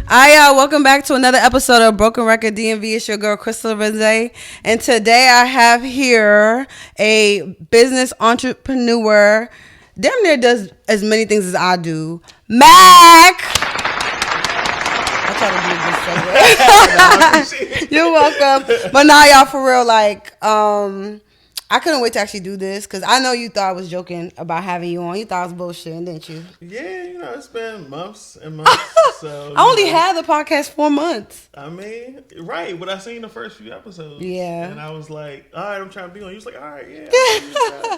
Welcome back to another episode of Broken Record DMV. It's your girl Crystal Renze, and today I have here a business entrepreneur. Damn near does as many things as I do. Mac. I try to do this segment. You're welcome. But nah, y'all, for real, I couldn't wait to actually do this because I know you thought I was joking about having you on. You thought I was bullshitting, didn't you? Yeah, it's been months and months. So I only had the podcast 4 months. I mean, right, but I seen the first few episodes. Yeah. And I was like, all right, I'm trying to be on. You was like, all right, yeah.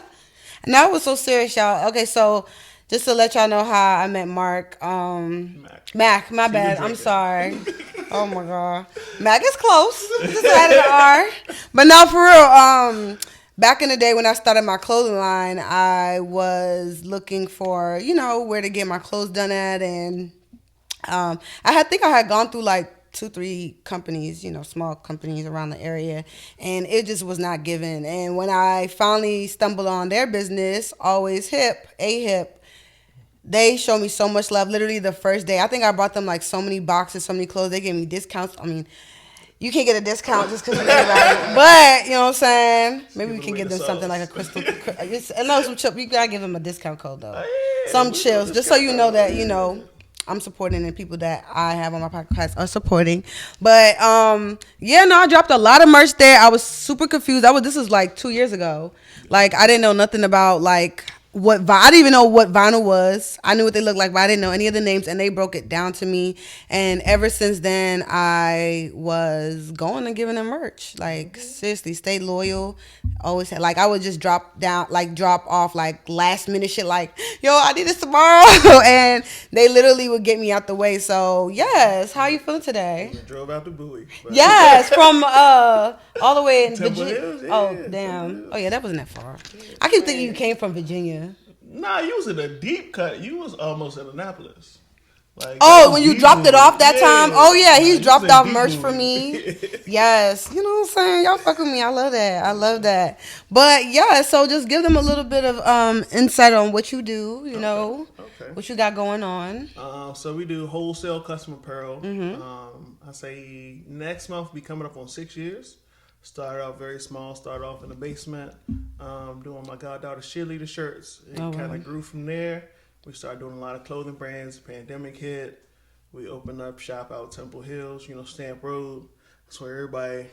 And that was so serious, y'all. Okay, so just to let y'all know how I met Mark. Mac, my bad. I'm sorry. Oh my God. Mac is close. Just added an R. But no, for real, back in the day when I started my clothing line, I was looking for, where to get my clothes done at. And I think I had gone through like 2-3 companies, small companies around the area. And it just was not given. And when I finally stumbled on their business, AHIP, they showed me so much love. Literally the first day. I think I brought them like so many boxes, so many clothes. They gave me discounts. I mean, you can't get a discount just because you're right. But, you know what I'm saying? Maybe we can give them something like a crystal. Some chip. You got to give them a discount code, though. Some chills. Just so you know that, I'm supporting and people that I have on my podcast are supporting. But, I dropped a lot of merch there. I was super confused. This was like 2 years ago. Like, I didn't know nothing about, like, I didn't even know what vinyl was. I knew what they looked like, but I didn't know any of the names, and they broke it down to me. And ever since then, I was going and giving them merch. Like, seriously, stay loyal. Always had, I would just drop off last minute shit, like, yo, I need this tomorrow. And they literally would get me out the way. So yes, how are you feeling today? We drove out the Bowie. Yes, from all the way in Temple Virginia. Hills, yeah, Oh damn. Oh yeah, that wasn't that far. I keep thinking you came from Virginia. Nah, you was in a deep cut. You was almost in Annapolis. When you dropped it off that time? Oh, yeah, he's dropped off merch for me. Yes. You know what I'm saying? Y'all fuck with me. I love that. But, yeah, so just give them a little bit of insight on what you do, Okay. What you got going on. So we do wholesale custom apparel. I say next month will be coming up on 6 years. Started off very small, started off in the basement, doing my goddaughter cheerleader shirts. It kind of grew from there. We started doing a lot of clothing brands. Pandemic hit. We opened up shop out Temple Hills, Stamp Road. That's where everybody,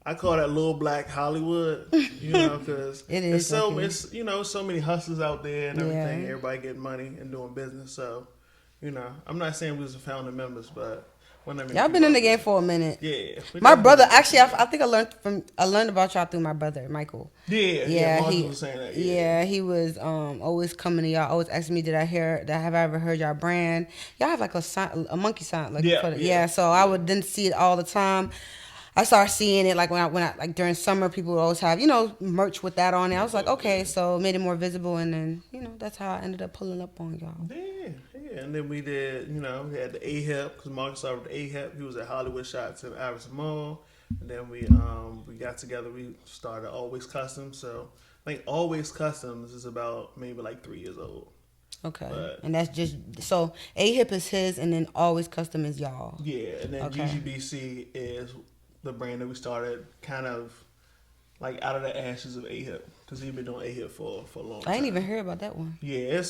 I call that little black Hollywood, because it's so many hustlers out there and everything. Yeah. Everybody getting money and doing business. So, I'm not saying we was the founding members, but y'all been in the game for a minute. Yeah. My brother, actually, I think I learned about y'all through my brother, Michael. Yeah. He was saying that. Yeah, he was always coming to y'all, always asking me, have I ever heard y'all brand? Y'all have like a monkey sign, So I would then see it all the time. I started seeing it when I during summer, people would always have merch with that on it. I was like, okay, so it made it more visible, and then that's how I ended up pulling up on y'all. Yeah. And then we did, we had the AHIP, because Mark started with the AHIP. He was at Hollywood Shots at Iverson Mall. And then we got together. We started Always Customs. So I think Always Customs is about maybe 3 years old. Okay. And that's just, so AHIP is his, and then Always Custom is y'all. Yeah. And then GGBC is the brand that we started kind of out of the ashes of AHIP, because he's been doing AHIP for a long time. I ain't even heard about that one. Yeah,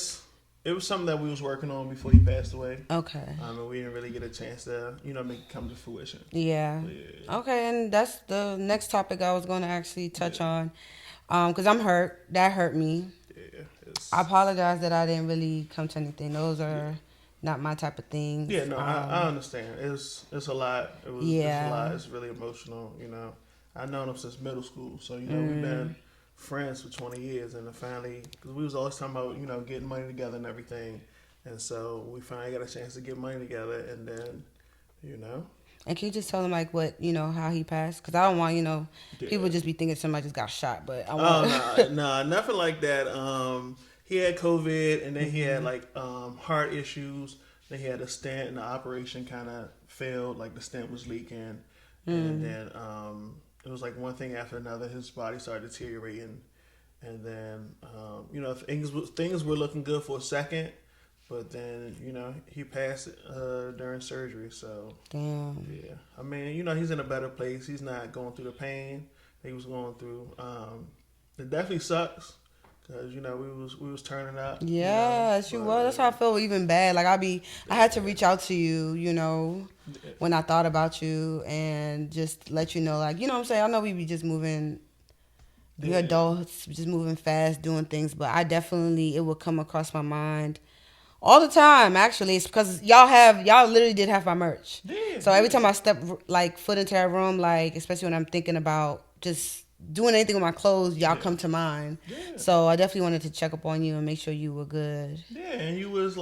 it was something that we was working on before he passed away. Okay. And we didn't really get a chance to, make it come to fruition. Yeah. Okay, and that's the next topic I was going to actually touch on, because I'm hurt. That hurt me. Yeah. I apologize that I didn't really come to anything. Those are not my type of things. Yeah, no, I understand. It's a lot. It's a lot. It's really emotional, I've known him since middle school, so, we've been friends for 20 years, and finally, because we was always talking about getting money together and everything, and so we finally got a chance to get money together, and then And can you just tell them what how he passed? Because I don't want people just be thinking somebody just got shot, but I want no, nothing like that. He had COVID, and then he had heart issues. Then he had a stent, and the operation kind of failed. The stent was leaking, and then it was one thing after another. His body started deteriorating, and then things were looking good for a second, But then, he passed during surgery. So, damn. Yeah. I mean, he's in a better place. He's not going through the pain he was going through. It definitely sucks because, we was turning up. Yes, you was. That's how I feel even bad. Like, I had to reach out to you, when I thought about you and just let you know, like, you know what I'm saying? I know we be just moving. We're adults, just moving fast, doing things. But it would come across my mind all the time, actually. It's because y'all literally did have my merch. Yeah, so every time I step like foot into that room, like especially when I'm thinking about just doing anything with my clothes, y'all come to mind. Yeah. So I definitely wanted to check up on you and make sure you were good. Yeah, and you was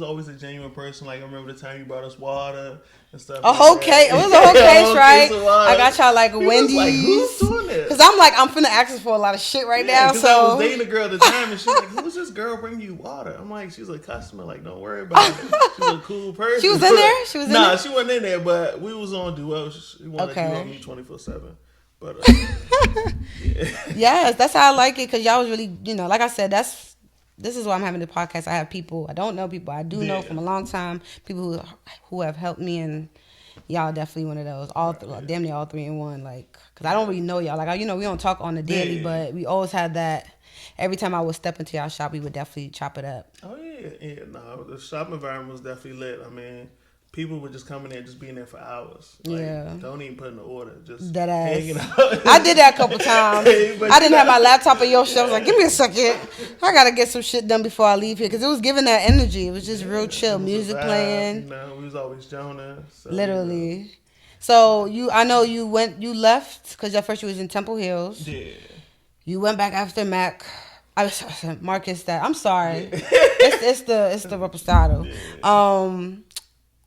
always a genuine person. Like I remember the time you brought us water and stuff. A whole case, it was a whole case, right? I got y'all like Wendy's. Like, who's doing this? Because I'm finna ask her for a lot of shit right now. So I was dating a girl at the time, and she's like, "Who's this girl bringing you water?" I'm like, "She's a customer. Like, don't worry about it. She's a cool person." She was in there. She wasn't in there. But we was on duo. She wanted to do me 24/7. But yes, that's how I like it because y'all was really, like I said, this is why I'm having the podcast. I have people I don't know, people I do know from a long time, people who have helped me, and y'all definitely one of those. Damn near all three in one. Like, because I don't really know y'all. Like, we don't talk on the daily, but we always had that. Every time I would step into y'all shop, we would definitely chop it up. Oh yeah. No, the shop environment was definitely lit. I mean, people would just come in there, just being there for hours. Like, don't even put in the order. Just hanging out. I did that a couple times. I didn't have my laptop on your shelf. I was like, give me a second. I got to get some shit done before I leave here. Because it was giving that energy. It was just real chill. Music playing. We was always Jonah. So, literally. So, I know you left because at first you was in Temple Hills. Yeah. You went back after Marcus. I'm sorry. It's the reposado. Yeah.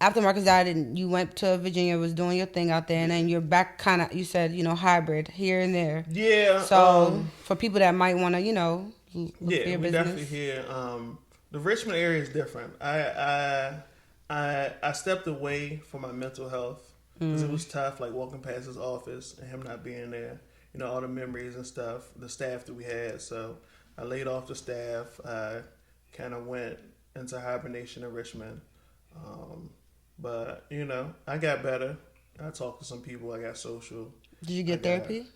After Marcus died, and you went to Virginia, was doing your thing out there, and then you're back kind of, you said, hybrid here and there. Yeah. So for people that might want to, look for your business. Definitely here. The Richmond area is different. I stepped away from my mental health because it was tough, like walking past his office and him not being there. All the memories and stuff, the staff that we had. So I laid off the staff. I kind of went into hibernation in Richmond. But, I got better. I talked to some people. I got social. Did you get therapy?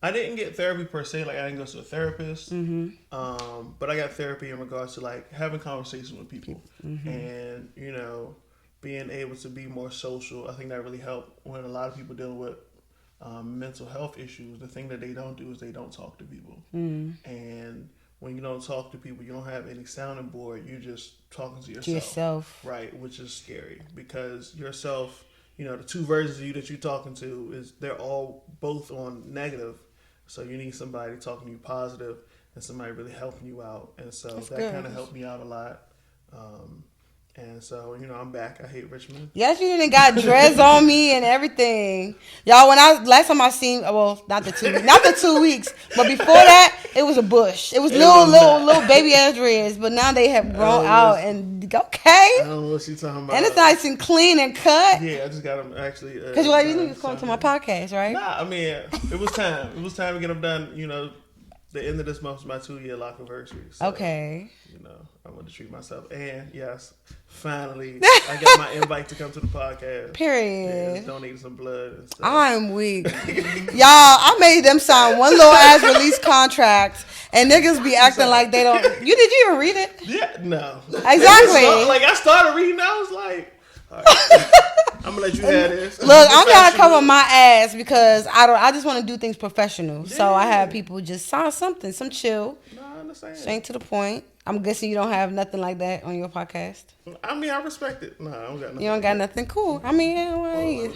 I didn't get therapy per se. Like, I didn't go to a therapist. Mm-hmm. But I got therapy in regards to, like, having conversations with people. Mm-hmm. And, being able to be more social. I think that really helped when a lot of people dealing with mental health issues. The thing that they don't do is they don't talk to people. Mm. And when you don't talk to people, you don't have any sounding board. You're just talking to yourself. Right, which is scary because yourself, the two versions of you that you're talking to, they're all both on negative. So you need somebody talking to you positive and somebody really helping you out. And so that kind of helped me out a lot. And so, I'm back. I hate Richmond. Yes, you done got dreads on me and everything. Y'all, last time I seen, well, not the 2 weeks, but before that, it was a bush. It was little baby ass dreads, but now they have grown out and okay. I don't know what she's talking about. And it's nice and clean and cut. Yeah, I just got them actually. Because you need to come to my podcast, right? Nah, I mean, it was time. It was time to get them done, the end of this month is my 2-year lock anniversary. So, okay. I want to treat myself. And yes, finally, I got my invite to come to the podcast. Period. Yeah, donating some blood and stuff. I'm weak. Y'all, I made them sign one little ass release contract, and niggas be acting like they don't. Did you even read it? Yeah, no. Exactly. I started reading, I was like, all right. I'm gonna let you have this. Look, I'm trying to cover my ass because I just want to do things professional. Yeah. So I have people just sign something, some chill. No, I understand. Straight to the point. I'm guessing you don't have nothing like that on your podcast. I mean, I respect it. No, I don't got nothing. You don't got nothing? Cool. I mean,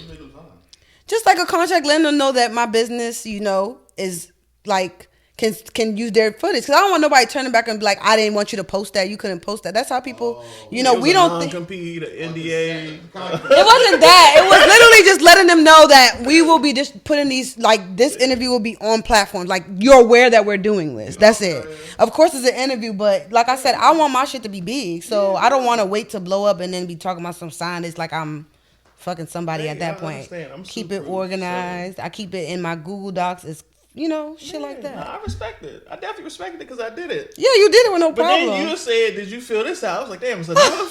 just like a contract, letting them know that my business, is like can use their footage. Because I don't want nobody turning back and be like, I didn't want you to post that. You couldn't post that. That's how people, we don't think. Non-compete, NDA. It wasn't that. It was literally just letting them know that we will be just putting these, like, this interview will be on platforms. Like, you're aware that we're doing this. That's it. Of course, it's an interview, but like I said, I want my shit to be big. So I don't want to wait to blow up and then be talking about some sign. It's like I'm fucking somebody at that point. Keep it organized. I keep it in my Google Docs. It's shit like that. I respect it. I definitely respect it because I did it. Yeah, you did it with no problem. But then you said, "Did you fill this out?" I was like, "Damn, it's another form."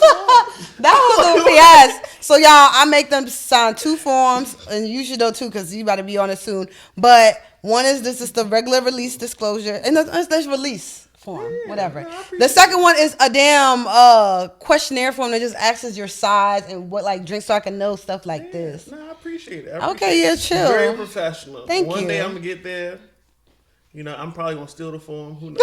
That was a little PS. So y'all, I make them sign 2 forms, and you should know too, because you about to be on it soon. But one is this is the regular release disclosure, and that's release form, whatever. The second one is a damn questionnaire form that just asks your size and what like drinks, so I can know stuff like this. No, I appreciate it. Chill. Very professional. Thank you. One day I'm gonna get there. I'm probably gonna steal the form. Who knows?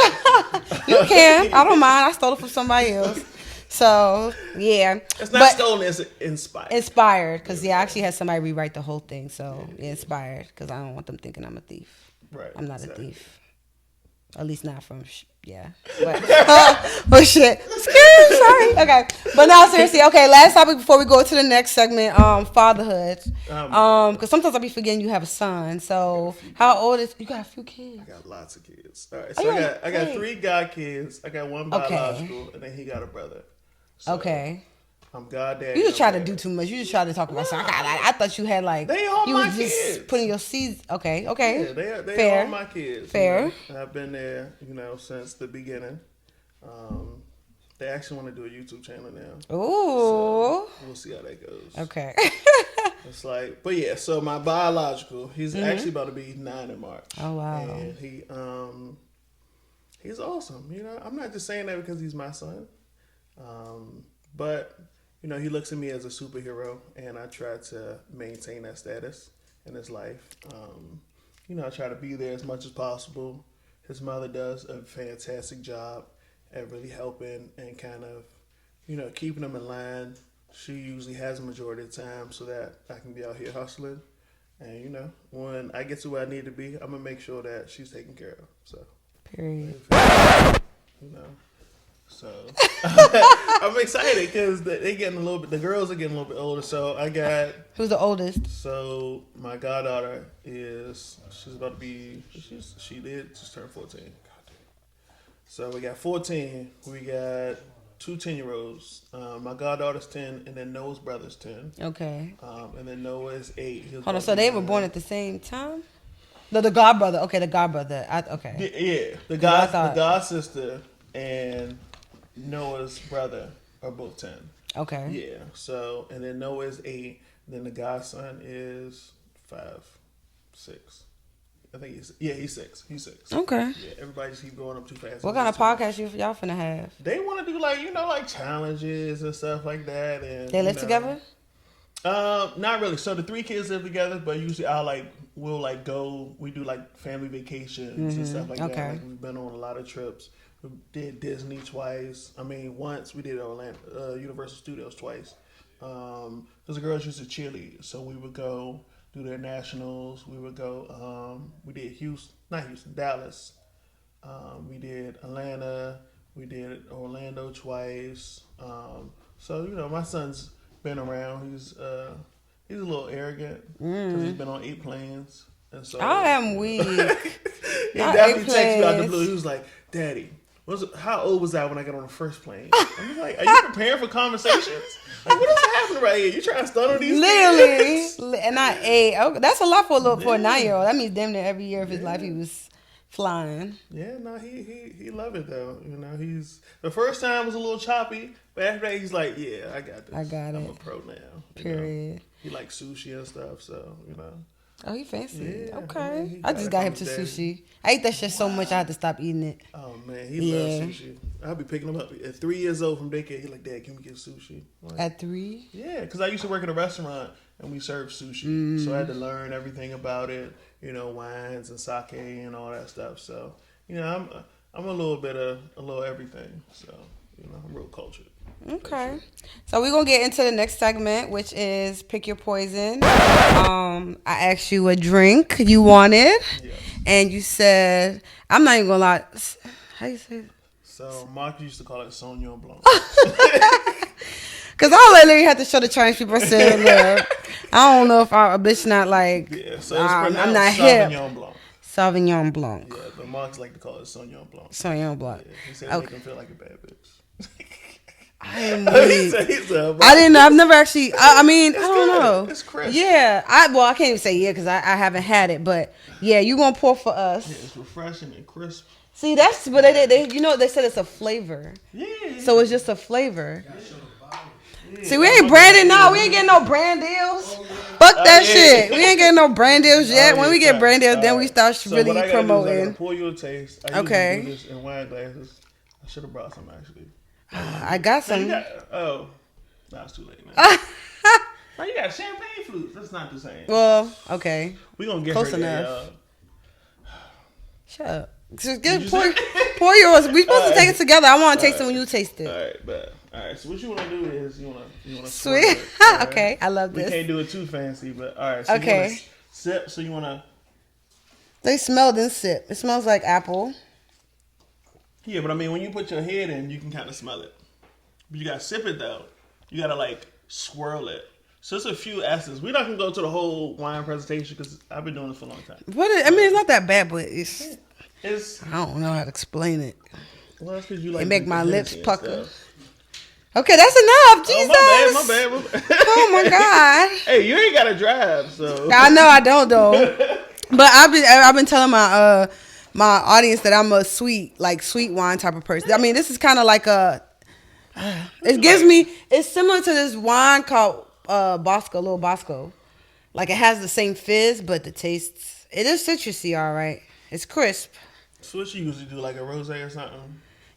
You can. I don't mind. I stole it from somebody else. So yeah, it's not stolen. It's inspired. Inspired, because I actually had somebody rewrite the whole thing. So inspired, because I don't want them thinking I'm a thief. Right. I'm not a thief. At least not from but shit. Sorry. Okay. But now seriously, okay, last topic before we go to the next segment, fatherhood. Because sometimes I be forgetting you have a son. So how old is you got a few kids? I got lots of kids. All right. So I got 3 god kids. I got 1 biological, and then he got a brother. So okay. I'm goddamn. You just try to do too much. You just try to talk about something. I thought you had like they all you my was just kids. Putting your seeds. Okay. Yeah, they Fair. all my kids. Fair. And I've been there, since the beginning. They actually want to do a YouTube channel now. Ooh. So we'll see how that goes. Okay. It's like, but yeah. So my biological, he's actually about to be 9 in March. Oh wow. And he's awesome. I'm not just saying that because he's my son. But he looks at me as a superhero, and I try to maintain that status in his life. I try to be there as much as possible. His mother does a fantastic job at really helping and kind of, keeping him in line. She usually has a majority of the time so that I can be out here hustling. And, when I get to where I need to be, I'm going to make sure that she's taken care of. So, period. So I'm excited because they getting a little bit. The girls are getting a little bit older. So I got who's the oldest? So my goddaughter she's about to be she did just turn 14. So we got 14. We got 2 10-year-olds. My goddaughter's 10, and then Noah's brother's 10. Okay. And then Noah is 8. Hold on. So they were born at the same time? No, the god brother. Okay, the god brother. Okay. Yeah, the god sister and Noah's brother are both 10. Okay. Yeah. So, and then Noah is 8. Then the godson is 5, 6. I think he's 6. He's 6. Okay. Yeah. Everybody just keep going up too fast. What kind of podcast y'all finna have? They want to do like challenges and stuff like that. And they live together? Not really. So the 3 kids live together, but usually we'll go. We do like family vacations and stuff like that. Like we've been on a lot of trips. We did Disney twice. I mean, once we did Orlando, Universal Studios twice. Because the girls used to cheerlead, so we would go do their nationals. We would go. We did Dallas. We did Atlanta. We did Orlando twice. So my son's been around. He's a little arrogant because he's been on 8 planes. And so I am weak. He definitely texted me out the blue. He was like, "Daddy, how old was I when I got on the first plane?" I'm like, "Are you preparing for conversations? Like, what is happening right here? You trying to stun on these kids?" And I ate. Okay, that's a lot for a 9-year-old. That means damn near every year of his life he was flying. Yeah, no, he loved it though. He's the first time was a little choppy, but after that he's like, "Yeah, I got this. I'm a pro now." Period. He likes sushi and stuff, so Oh, he fancy. Yeah, okay. I just got him to sushi. I ate that shit so much I had to stop eating it. Oh man, he loves sushi. I'll be picking him up at 3 years old from daycare. He's like, "Dad, can we get sushi?" Like, at 3? Yeah, because I used to work at a restaurant and we served sushi, so I had to learn everything about it. Wines and sake and all that stuff. So I'm a little everything. So I'm real cultured. Okay. So we're going to get into the next segment, which is Pick Your Poison. I asked you a drink you wanted, and you said, I'm not even going to lie. How you say it? So Mark used to call it Sauvignon Blanc. Because I literally had to show the Chinese people. I said, look, I don't know if a bitch not like, yeah, so it's pronounced I'm not Sauvignon hip. Blanc. Sauvignon Blanc. Yeah, but Marks like to call it Sauvignon Blanc. Sauvignon Blanc. Yeah, he said it make him feel like a bad bitch. I am weak. I didn't know. I've never actually. I mean, I don't know. It's crisp. Yeah. I can't even say yeah because I haven't had it. But yeah, you gonna pour for us? Yeah, it's refreshing and crisp. See, that's but they you know they said it's a flavor. Yeah. So it's just a flavor. Yeah. See, we ain't branded now. We ain't getting no brand deals. Fuck that shit. We ain't getting no brand deals yet. When we get brand deals, then we start really promoting. I pour you a taste. I usually do this in wine glasses. I should have brought some actually. I got some. Now it's too late, man. Now you got champagne flutes. That's not the same. Well, okay. We gonna get close her enough. there, Shut up. Just pour yours. We supposed to take it together. I want to taste it when you taste it. All right, but all right. So what you want to do is you want to sweet. Okay, I love this. We can't do it too fancy, but all right. So okay. You wanna sip. So you want to. They smell then sip. It smells like apple. Yeah, but I mean, when you put your head in, you can kind of smell it. But you gotta sip it though. You gotta like swirl it. So it's a few S's. We're not gonna go to the whole wine presentation because I've been doing this for a long time. I mean, it's not that bad, but it's I don't know how to explain it. Well, that's because you like. It make my lips pucker. Okay, that's enough. Jesus. Oh, my bad. Oh my God. Hey, you ain't gotta drive, so. I know I don't though. But I've been telling my audience that I'm a sweet wine type of person. I mean, this is kind of like it's similar to this wine called Bosco, Little Bosco. Like it has the same fizz, but the taste, it is citrusy, all right. It's crisp. So what you usually do, like a rosé or something?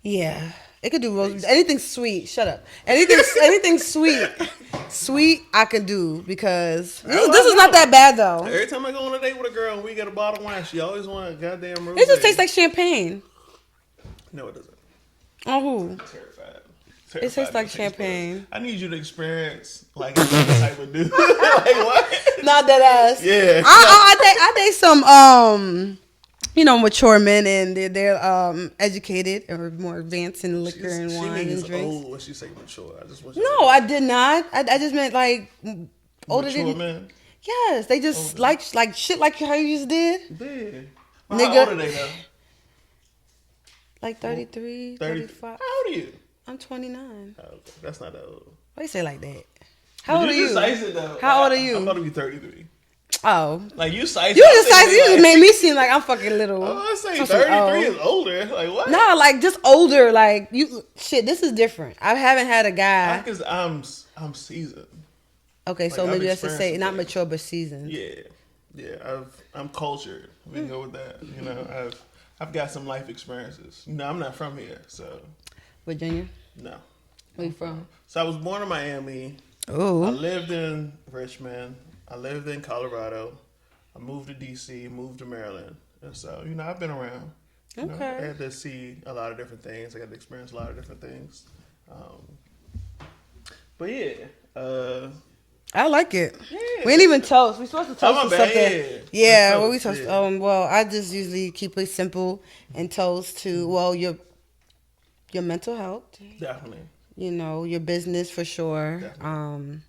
Yeah. It could do rosé. Anything sweet. Shut up. Anything sweet I can do because this is not that bad though. Every time I go on a date with a girl and we get a bottle of wine, she always want a goddamn rosé. It just tastes like champagne. No, it doesn't. Oh, who? Terrified. It tastes like champagne. I need you to experience like this type of dude. Like what? Not that ass. Yeah. I date some mature men and they're educated or more advanced in liquor and wine and drinks. Old when she say mature. I did not. I just meant like older mature than men. Yes, they just like shit like how you just did. Yeah. Well, nigga. How old are they though? Like 33, 35. How old are you? I'm 29. Oh, okay. That's not that old. Why you say like that? How old are you? Though. How old are you? I'm about to be 33. Oh. Like you decisive. You just made me seem like I'm fucking little. Oh, I say 33 is older. Like what? No, like just older. Like this is different. I haven't had a guy. Because I'm seasoned. Okay, so maybe that's to say not mature but seasoned. Yeah. I'm cultured. We can go with that. You know, I've got some life experiences. You know, I'm not from here, so. Virginia? No. Where you from? So I was born in Miami. Oh. I lived in Richmond. I lived in Colorado. I moved to DC, moved to Maryland. And so, I've been around. Okay. I had to see a lot of different things. I got to experience a lot of different things. But yeah. I like it. Yeah. We ain't even toast. We supposed to toast or something. Yeah, well, we toast. Yeah. Well, I just usually keep it simple and toast to your mental health. Definitely. Your business for sure. Definitely.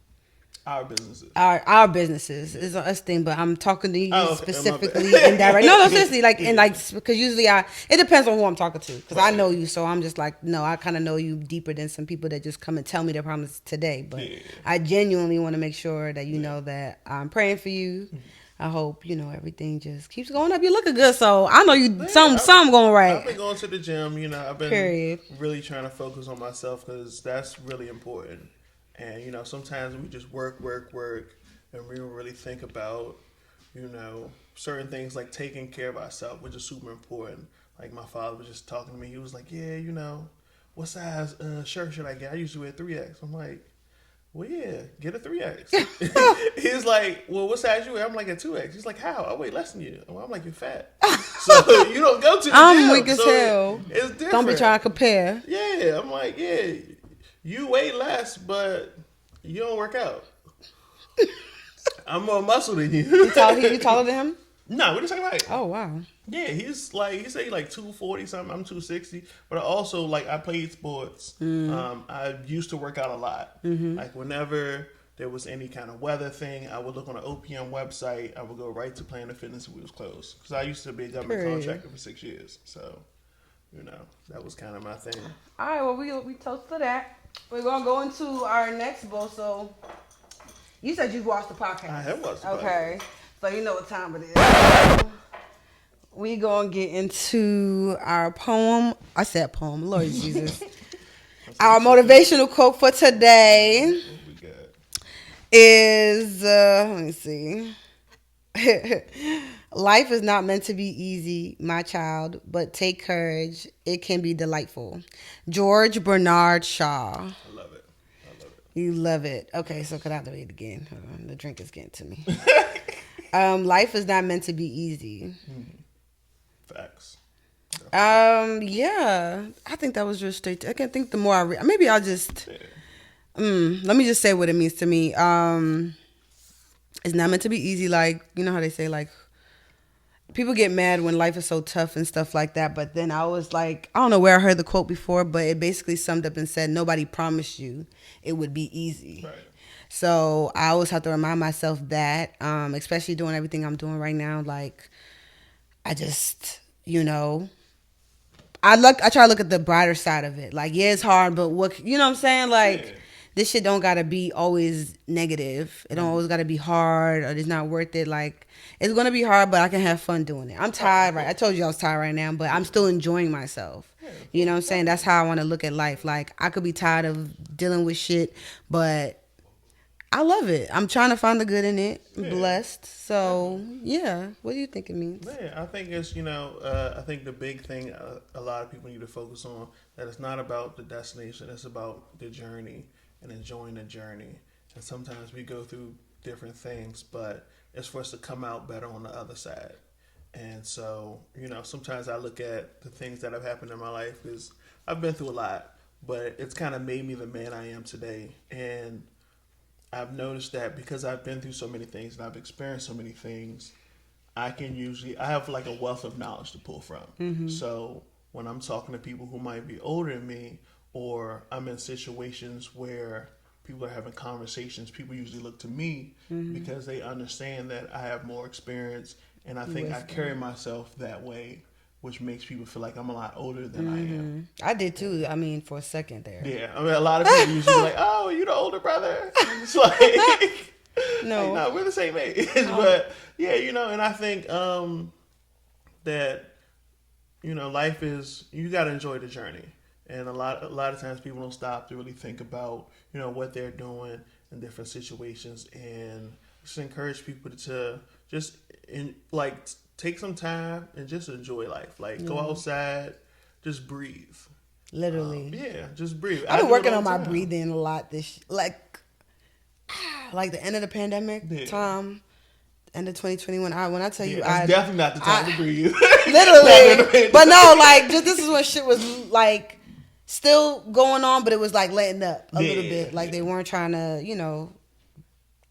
Our businesses. Our businesses is us thing, but I'm talking to you specifically indirect. No, seriously, because usually it depends on who I'm talking to, because I know you, so I'm just like, no, I kind of know you deeper than some people that just come and tell me their problems today. But I genuinely want to make sure that you know that I'm praying for you. I hope everything just keeps going up. You're looking good, so I know you something going right. I've been going to the gym. I've been really trying to focus on myself because that's really important. And, sometimes we just work, and we don't really think about, certain things like taking care of ourselves, which is super important. Like my father was just talking to me. He was like, yeah, what size shirt should I get? I usually wear 3X. I'm like, well, yeah, get a 3X. He's like, well, what size you wear? I'm like, a 2X. He's like, how? I weigh less than you. I'm like, you're fat. So you don't go to the gym. I'm weak as hell. It's different. Don't be trying to compare. Yeah, I'm like, yeah. You weigh less, but you don't work out. I'm more muscle than you. You taller than him? No, we're the same height. Oh, wow. Yeah, he's 240 something. I'm 260. But I also I played sports. I used to work out a lot. Mm-hmm. Like whenever there was any kind of weather thing, I would look on the OPM website. I would go right to Planet Fitness if we was closed. Because I used to be a government contractor for 6 years. So, that was kind of my thing. All right, well, we toast to that. We're gonna go into our next bowl. So you said you've watched the podcast. I have watched the podcast. Okay, so you know what time it is. We gonna get into our poem. I said poem. Lord Jesus. Our motivational quote for today is let me see. Life is not meant to be easy, my child, but take courage. It can be delightful. George Bernard Shaw. I love it. You love it. Okay, so could I have to read it again? Hold on, the drink is getting to me. Life is not meant to be easy. Facts. Yeah, I think that was just straight. I can think the more I read, maybe I'll just. Let me just say what it means to me. It's not meant to be easy. Like, you know how they say, like, people get mad when life is so tough and stuff like that. But then I was like, I don't know where I heard the quote before, but it basically summed up and said, nobody promised you it would be easy. Right. So I always have to remind myself that, especially doing everything I'm doing right now. Like, I just, you know, I try to look at the brighter side of it. Like, yeah, it's hard, but what, you know what I'm saying? Like, this shit don't gotta be always negative. It don't always gotta be hard or it's not worth it. Like, it's gonna be hard, but I can have fun doing it. I'm tired, right? I told you I was tired right now, but I'm still enjoying myself. You know what I'm saying? That's how I want to look at life. Like, I could be tired of dealing with shit, but I love it. I'm trying to find the good in it. I'm blessed. So, yeah. What do you think it means? Yeah, I think it's, I think the big thing a lot of people need to focus on, that it's not about the destination. It's about the journey and enjoying the journey. And sometimes we go through different things, but it's for us to come out better on the other side. And so, sometimes I look at the things that have happened in my life, because I've been through a lot, but it's kind of made me the man I am today. And I've noticed that because I've been through so many things and I've experienced so many things, I have like a wealth of knowledge to pull from. Mm-hmm. So when I'm talking to people who might be older than me, or I'm in situations where people are having conversations, people usually look to me because they understand that I have more experience, and I think I carry myself that way, which makes people feel like I'm a lot older than I am. I did too. I mean, for a second there. Yeah, I mean, a lot of people usually like, "Oh, you the older brother." It's like, no, we're the same age. But yeah, and I think that life is, you got to enjoy the journey. And a lot of times people don't stop to really think about, what they're doing in different situations, and just encourage people to just take some time and just enjoy life. Like, go outside, just breathe. Literally. Just breathe. I've been working on my breathing a lot like the end of the pandemic time. End of 2021. When I tell you, it's definitely not the time to breathe. Literally. But no, like, this is when shit was like still going on, but it was like letting up a little bit. Like, they weren't trying to,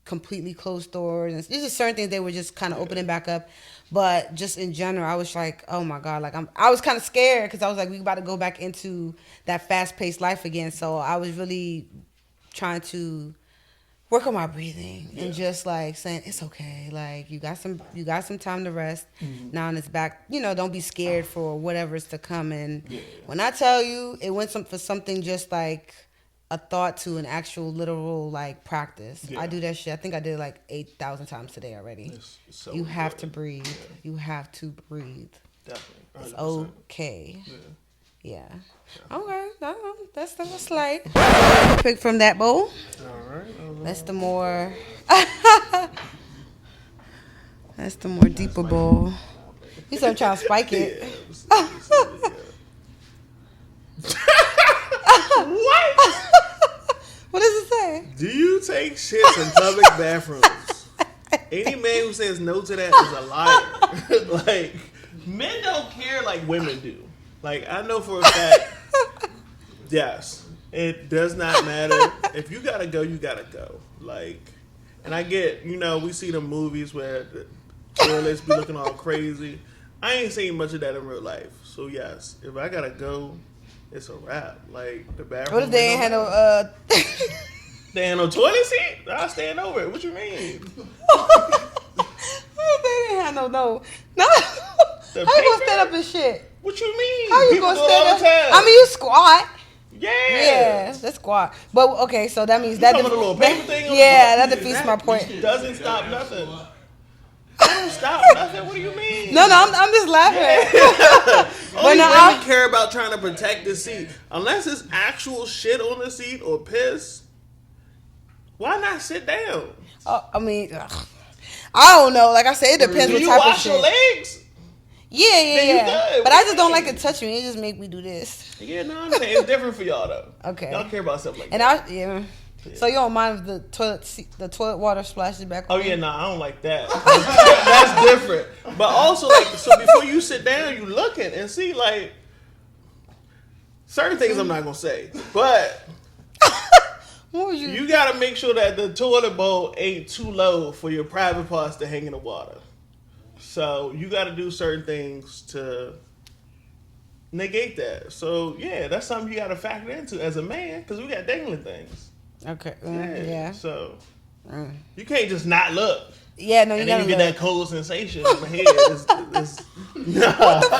completely close doors. And there's just certain things they were just kind of opening back up. But just in general, I was like, oh my God, like I was kind of scared, because I was like, we about to go back into that fast-paced life again. So I was really trying to work on my breathing and just like saying, it's okay. Like, you got some time to rest. Now it's back. Don't be scared for whatever's to come. And when I tell you, it went for something just like a thought to an actual literal like practice. I do that shit. I think I did it like 8,000 times today already. So you have to breathe. You have to breathe. Definitely. 100%. It's okay. Yeah. Okay. That's slight. Pick from that bowl. All right. That's the more. That's the more deeper bowl. You start trying to spike it. What? What does it say? Do you take shits in public bathrooms? Any man who says no to that is a liar. Like, men don't care like women do. Like, I know for a fact, yes, it does not matter. If you gotta go, you gotta go. Like, and I get, we see the movies where the toilets be looking all crazy. I ain't seen much of that in real life. So yes, if I gotta go, it's a wrap. Like, the bathroom. What if they ain't had no they ain't no toilet seat? I'll stand over it. What you mean? They didn't have no. How you gonna stand up and shit? What you mean? How you People gonna do it stand all up? the time. I mean, you squat. Yeah. that's squat. But okay, so that means You that talking about the little paper thing? yeah, that defeats my point. Doesn't stop nothing. Don't stop nothing. What do you mean? No, I'm just laughing. Only women care about trying to protect the seat. Unless it's actual shit on the seat or piss, why not sit down? I mean, I don't know. Like I said, it depends Do what you type of wash shit. your legs? Yeah. But I just don't like it touching me. It just make me do this. Yeah, no, I'm saying it's different for y'all though. Okay. Y'all care about stuff like and that. Yeah. So you don't mind if the toilet water splashes back on? Oh yeah, I don't like that. That's different. But also, like, so before you sit down, you looking and see like certain things I'm not gonna say, but you gotta make sure that the toilet bowl ain't too low for your private parts to hang in the water. So you gotta do certain things to negate that. So yeah, that's something you gotta factor into as a man because we got dangling things. Okay. Yeah. So you can't just not look. Yeah, no, you and gotta then you look. get that cold sensation in my head. What the fuck?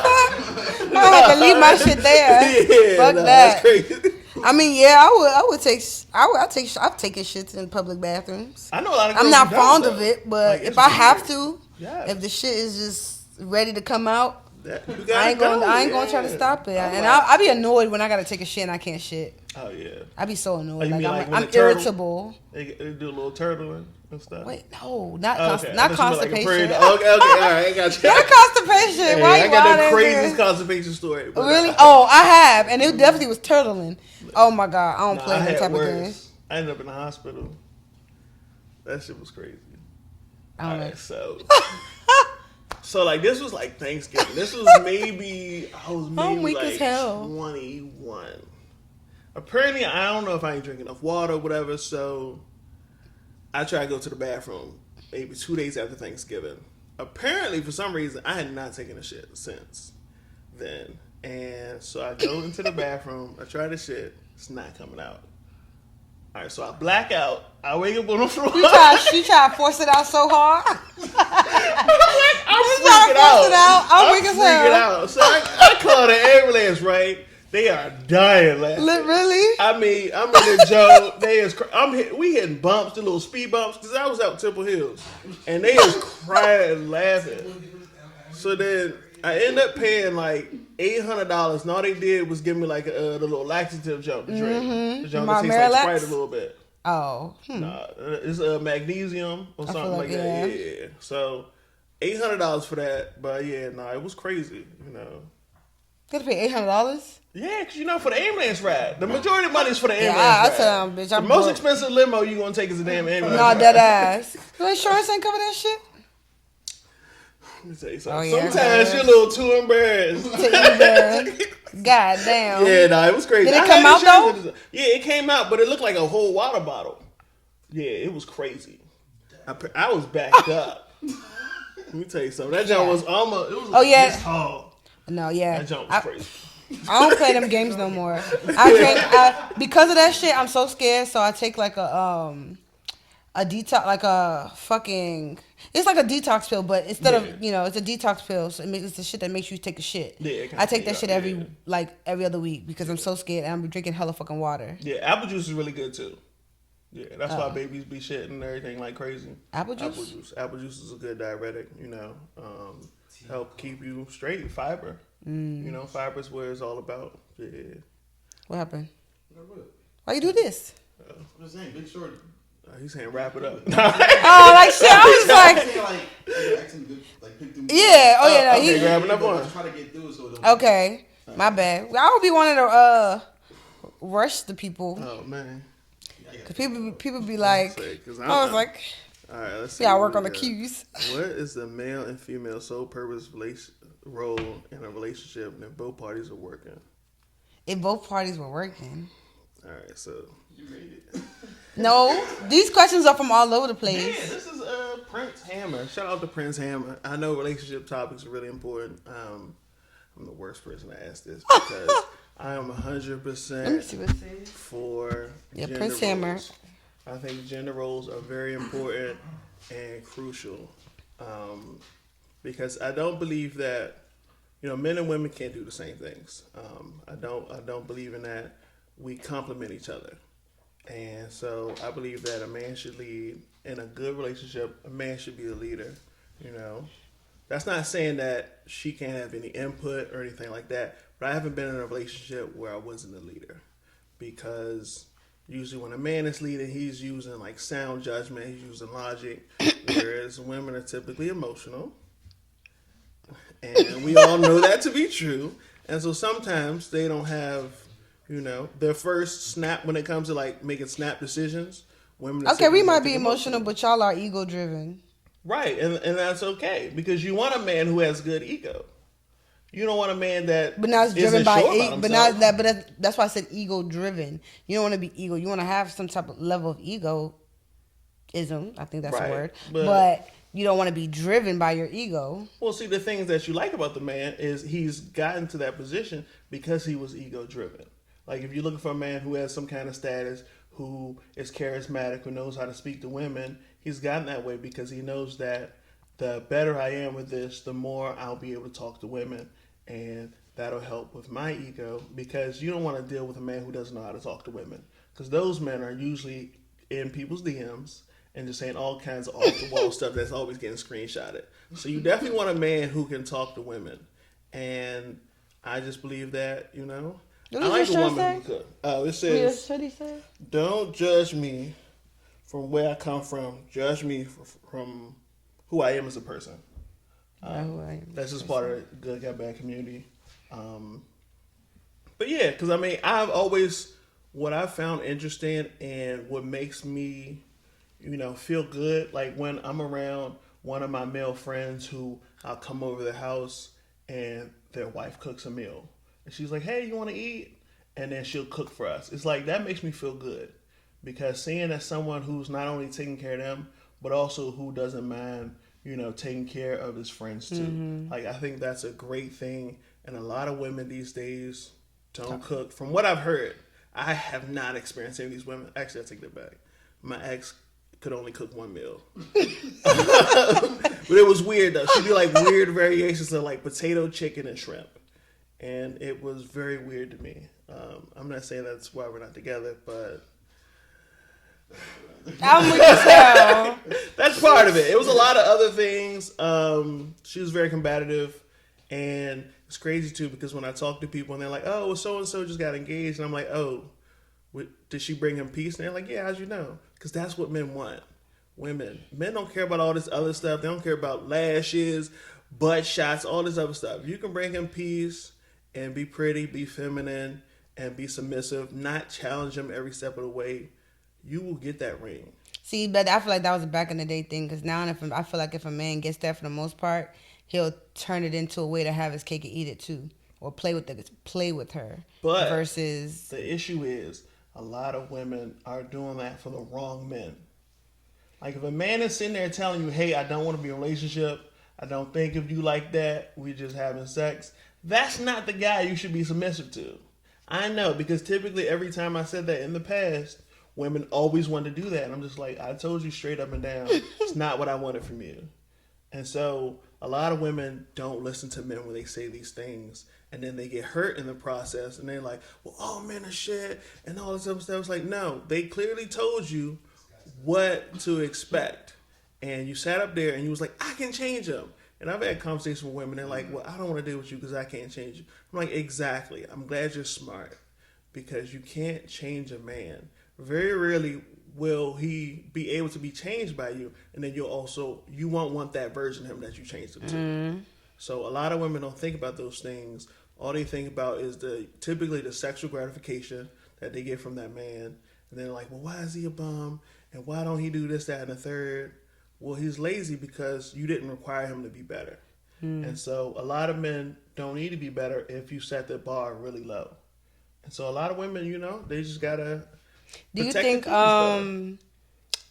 I have to leave my shit there. Yeah, fuck that. That's crazy. I mean, yeah, I've taken shits in public bathrooms. I know a lot of girls I'm not who fond don't, of it, but like, if I have to, yes. if the shit is just ready to come out, I ain't gonna try to stop it. And I'll be annoyed when I gotta take a shit and I can't shit. Oh yeah. I be so annoyed. Oh, I'm irritable. They do a little turtling and stuff. Wait, no, not constipation. Okay, all right, I got you. Not constipation. Hey, Why I you got out the craziest there? constipation story. But Really? Oh, I have, and it definitely was turtling. Oh my god, I don't play that type of game. I ended up in the hospital. That shit was crazy. I don't know. So like this was like Thanksgiving. This was maybe I'm weak like as hell. 21. Apparently, I don't know if I ain't drinking enough water or whatever. So I tried to go to the bathroom maybe 2 days after Thanksgiving. Apparently, for some reason, I had not taken a shit since then. And so I go into the bathroom. I try the shit. It's not coming out. All right, so I black out. I wake up on the floor. You try to force it out so hard. I'm freaking out. So I call the ambulance, right? They are dying laughing. Really? I mean, I'm in the joke. We hitting bumps, the little speed bumps, because I was out Temple Hills. And they is crying laughing. So then I end up paying like $800, and all they did was give me like the little laxative jump to drink. The jump that tastes like Sprite a little bit. Oh. Nah, it's magnesium or something like that. Yeah. So $800 for that, but yeah, it was crazy. You know. You gotta pay $800? Yeah, because for the ambulance ride, the majority of money is for the ambulance ride. I tell them, bitch, the most expensive limo you gonna take is a damn ambulance. No, dead ass. Your insurance ain't cover that shit. Let me tell you something. Sometimes you're a little too embarrassed. God damn. Yeah, it was crazy. Did it come out though? Yeah, it came out, but it looked like a whole water bottle. Yeah, it was crazy. I was backed up. Let me tell you something. That jump was almost. It was this tall. No, yeah. That jump was crazy. I don't play them games no more. Because of that shit, I'm so scared. So I take like a detox, like a fucking. It's like a detox pill, but instead of it's a detox pill. So it's the shit that makes you take a shit. Yeah, I take that shit every other week because I'm so scared and I'm drinking hella fucking water. Yeah, apple juice is really good too. Yeah, that's why babies be shitting and everything like crazy. Apple juice. Apple juice is a good diuretic. Help keep you straight. Fiber. Fiber is what it's all about. Yeah. What happened? Why you do this? I'm just saying, Big Shorty. He's saying wrap it up. Like shit. I was like, yeah. Oh yeah. Okay, grabbing up on. Try to get through it so it don't. Okay, my bad. I would be wanting to rush the people. Oh man. Cause people be like, I was like, all right, let's see. Yeah, I work on the cues. What is the male and female sole purpose role in a relationship if both parties are working? If both parties were working. All right, so you made it. No, these questions are from all over the place. Yeah, this is Prince Hammer. Shout out to Prince Hammer. I know relationship topics are really important. I'm the worst person to ask this because I am 100% for gender Prince roles. Hammer. I think gender roles are very important and crucial because I don't believe that men and women can't do the same things. I don't believe in that. we complement each other. And so I believe that a man should lead in a good relationship. A man should be the leader, you know. That's not saying that she can't have any input or anything like that, but I haven't been in a relationship where I wasn't a leader, because usually when a man is leading, he's using like sound judgment, he's using logic, whereas women are typically emotional. And we all know that to be true. And so sometimes they don't have, you know, their first snap when it comes to like making snap decisions. Women Okay, we might be emotional, but y'all are ego driven. Right, and that's okay, because you want a man who has good ego. You don't want a man that but now it's driven by ego. but not that. But that's why I said ego driven. You don't want to be ego. You want to have some type of level of egoism. I think that's right. a word. But you don't want to be driven by your ego. Well, see, the things that you like about the man is he's gotten to that position because he was ego driven. Like if you're looking for a man who has some kind of status, who is charismatic, who knows how to speak to women, he's gotten that way because he knows that the better I am with this, the more I'll be able to talk to women, and that'll help with my ego, because you don't want to deal with a man who doesn't know how to talk to women, because those men are usually in people's DMs and just saying all kinds of off-the-wall stuff that's always getting screenshotted. So you definitely want a man who can talk to women, and I just believe that, you know, I like a woman who could. It says, don't judge me from where I come from. Judge me from who I am as a person. That's just part of the good guy, bad community. But yeah, because I mean, what I've found interesting and what makes me, you know, feel good, like when I'm around one of my male friends who I'll come over their house and their wife cooks a meal. And she's like, hey, you want to eat? And then she'll cook for us. It's like, that makes me feel good. Because seeing that someone who's not only taking care of them, but also who doesn't mind, you know, taking care of his friends too. Mm-hmm. Like, I think that's a great thing. And a lot of women these days don't cook. From what I've heard, I have not experienced any of these women. Actually, I take that back. My ex could only cook one meal. But it was weird though. She'd do like weird variations of like potato, chicken, and shrimp. And it was very weird to me. I'm not saying that's why we're not together, but I'm with you. That's part of it. It was a lot of other things. She was very combative, and it's crazy too, because when I talk to people and they're like, "Oh, well, so and so just got engaged," and I'm like, "Oh, did she bring him peace?" And they're like, "Yeah, how'd you know?" Because that's what men want. Men don't care about all this other stuff. They don't care about lashes, butt shots, all this other stuff. You can bring him peace and be pretty, be feminine, and be submissive, not challenge him every step of the way, you will get that ring. See, but I feel like that was a back in the day thing, because now I feel like if a man gets that for the most part, he'll turn it into a way to have his cake and eat it too, or play with her. But versus the issue is a lot of women are doing that for the wrong men. Like if a man is sitting there telling you, "Hey, I don't want to be in a relationship. I don't think of you like that. We just having sex." That's not the guy you should be submissive to. I know, because typically every time I said that in the past, women always want to do that. And I'm just like, I told you straight up and down, it's not what I wanted from you. And so a lot of women don't listen to men when they say these things. And then they get hurt in the process. And they're like, well, all men are shit and all this other stuff. It's like, no, they clearly told you what to expect. And you sat up there and you was like, I can change them. And I've had conversations with women, they're like, well, I don't want to deal with you because I can't change you. I'm like, exactly. I'm glad you're smart, because you can't change a man. Very rarely will he be able to be changed by you. And then you won't want that version of him that you changed him to. Mm-hmm. So a lot of women don't think about those things. All they think about is typically the sexual gratification that they get from that man. And they're like, well, why is he a bum? And why don't he do this, that, and the third? Well, he's lazy because you didn't require him to be better. And so a lot of men don't need to be better if you set the bar really low. And so a lot of women, you know, they just got to do you think, because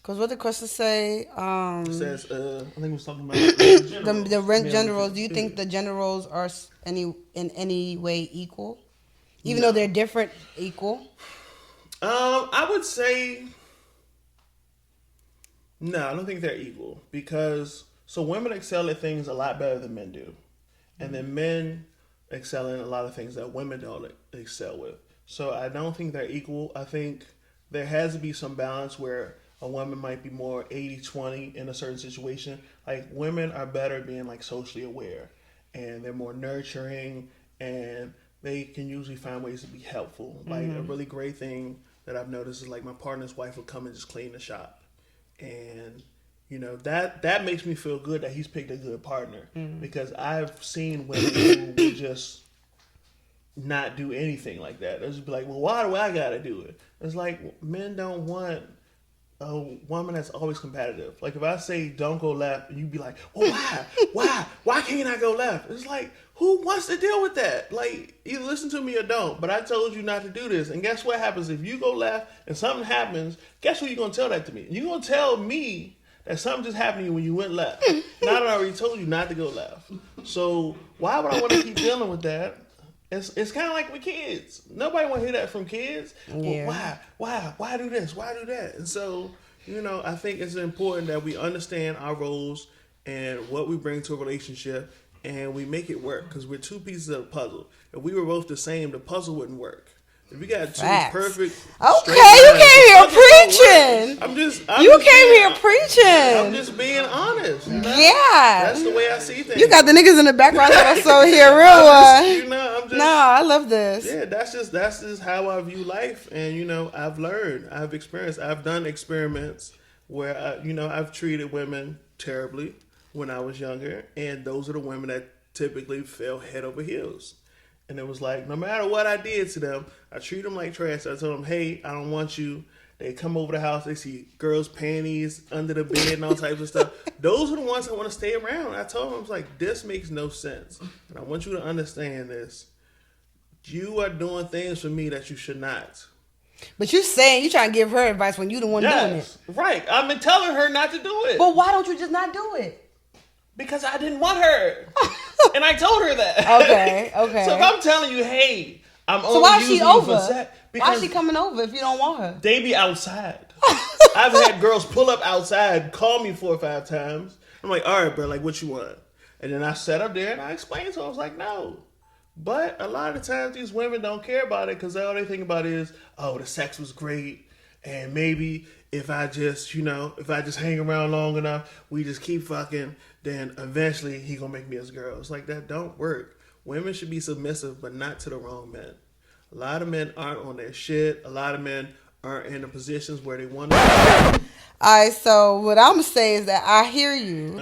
what the question say? It says, I think it was talking about the rent generals. Do you think the generals are in any way equal? Even though they're different, equal? I would say... No, I don't think they're equal, because women excel at things a lot better than men do. And then men excel in a lot of things that women don't excel with. So I don't think they're equal. I think there has to be some balance where a woman might be more 80-20 in a certain situation. Like women are better at being like socially aware, and they're more nurturing, and they can usually find ways to be helpful. Like a really great thing that I've noticed is like my partner's wife will come and just clean the shop, and you know that makes me feel good that he's picked a good partner, because I've seen women who will just not do anything like that. They'll just be like, well, why do I gotta do it? It's like men don't want a woman that's always competitive. Like if I say don't go left, and you be like, well, why can't I go left? It's like, who wants to deal with that? Like, either listen to me or don't. But I told you not to do this, and guess what happens if you go left and something happens? Guess who you gonna tell that to me? You gonna tell me that something just happened to you when you went left? And I already told you not to go left. So why would I want to keep dealing with that? It's kind of like with kids. Nobody want to hear that from kids. Yeah. Well, why do this? Why do that? And so, you know, I think it's important that we understand our roles and what we bring to a relationship, and we make it work, because we're two pieces of a puzzle. If we were both the same, the puzzle wouldn't work. If we got two perfect, okay, you came here preaching. You came here preaching. I'm just being honest. You know? Yeah, that's the way I see things. You got the niggas in the background also here, real. No, I love this. Yeah, that's just how I view life, and you know, I've learned, I've experienced, I've done experiments where I've treated women terribly when I was younger, and those are the women that typically fell head over heels. And it was like, no matter what I did to them, I treat them like trash. I told them, hey, I don't want you. They come over the house, they see girls' panties under the bed and all types of stuff. Those are the ones I want to stay around. I told them, I was like, this makes no sense. And I want you to understand this. You are doing things for me that you should not. But you saying you trying to give her advice when you the one doing it. Right. I've been telling her not to do it. But why don't you just not do it? Because I didn't want her. And I told her that. Okay. So if I'm telling you, hey, I'm only why using she over? You for sex. Why is she coming over if you don't want her? They be outside. I've had girls pull up outside, call me 4 or 5 times. I'm like, all right, bro, like, what you want? And then I sat up there and I explained to her. I was like, no. But a lot of times these women don't care about it, because all they think about is, oh, the sex was great. And maybe if I just hang around long enough, we just keep fucking, then eventually he gonna make me his girl. It's like, that don't work. Women should be submissive, but not to the wrong men. A lot of men aren't on their shit. A lot of men aren't in the positions where they want to be. All right, so what I'm gonna say is that I hear you,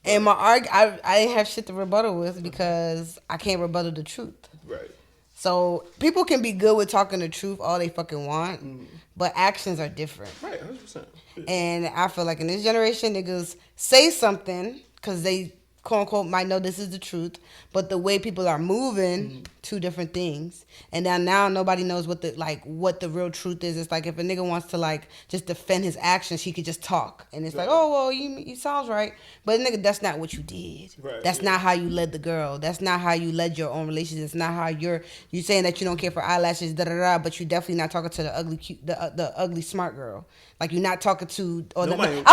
and I didn't have shit to rebuttal with, because I can't rebuttal the truth. Right. So people can be good with talking the truth all they fucking want, but actions are different. Right, 100%. And I feel like in this generation, niggas say something because they, quote unquote, might know this is the truth, but the way people are moving, two different things. And now nobody knows what the real truth is. It's like if a nigga wants to like just defend his actions, he could just talk, and it's like, oh well, you sounds right, but nigga, that's not what you did. Right, that's not how you led the girl. That's not how you led your own relationship. It's not how you saying that you don't care for eyelashes, but you definitely not talking to the ugly cute, the ugly smart girl. Like you're not talking to. Or I want to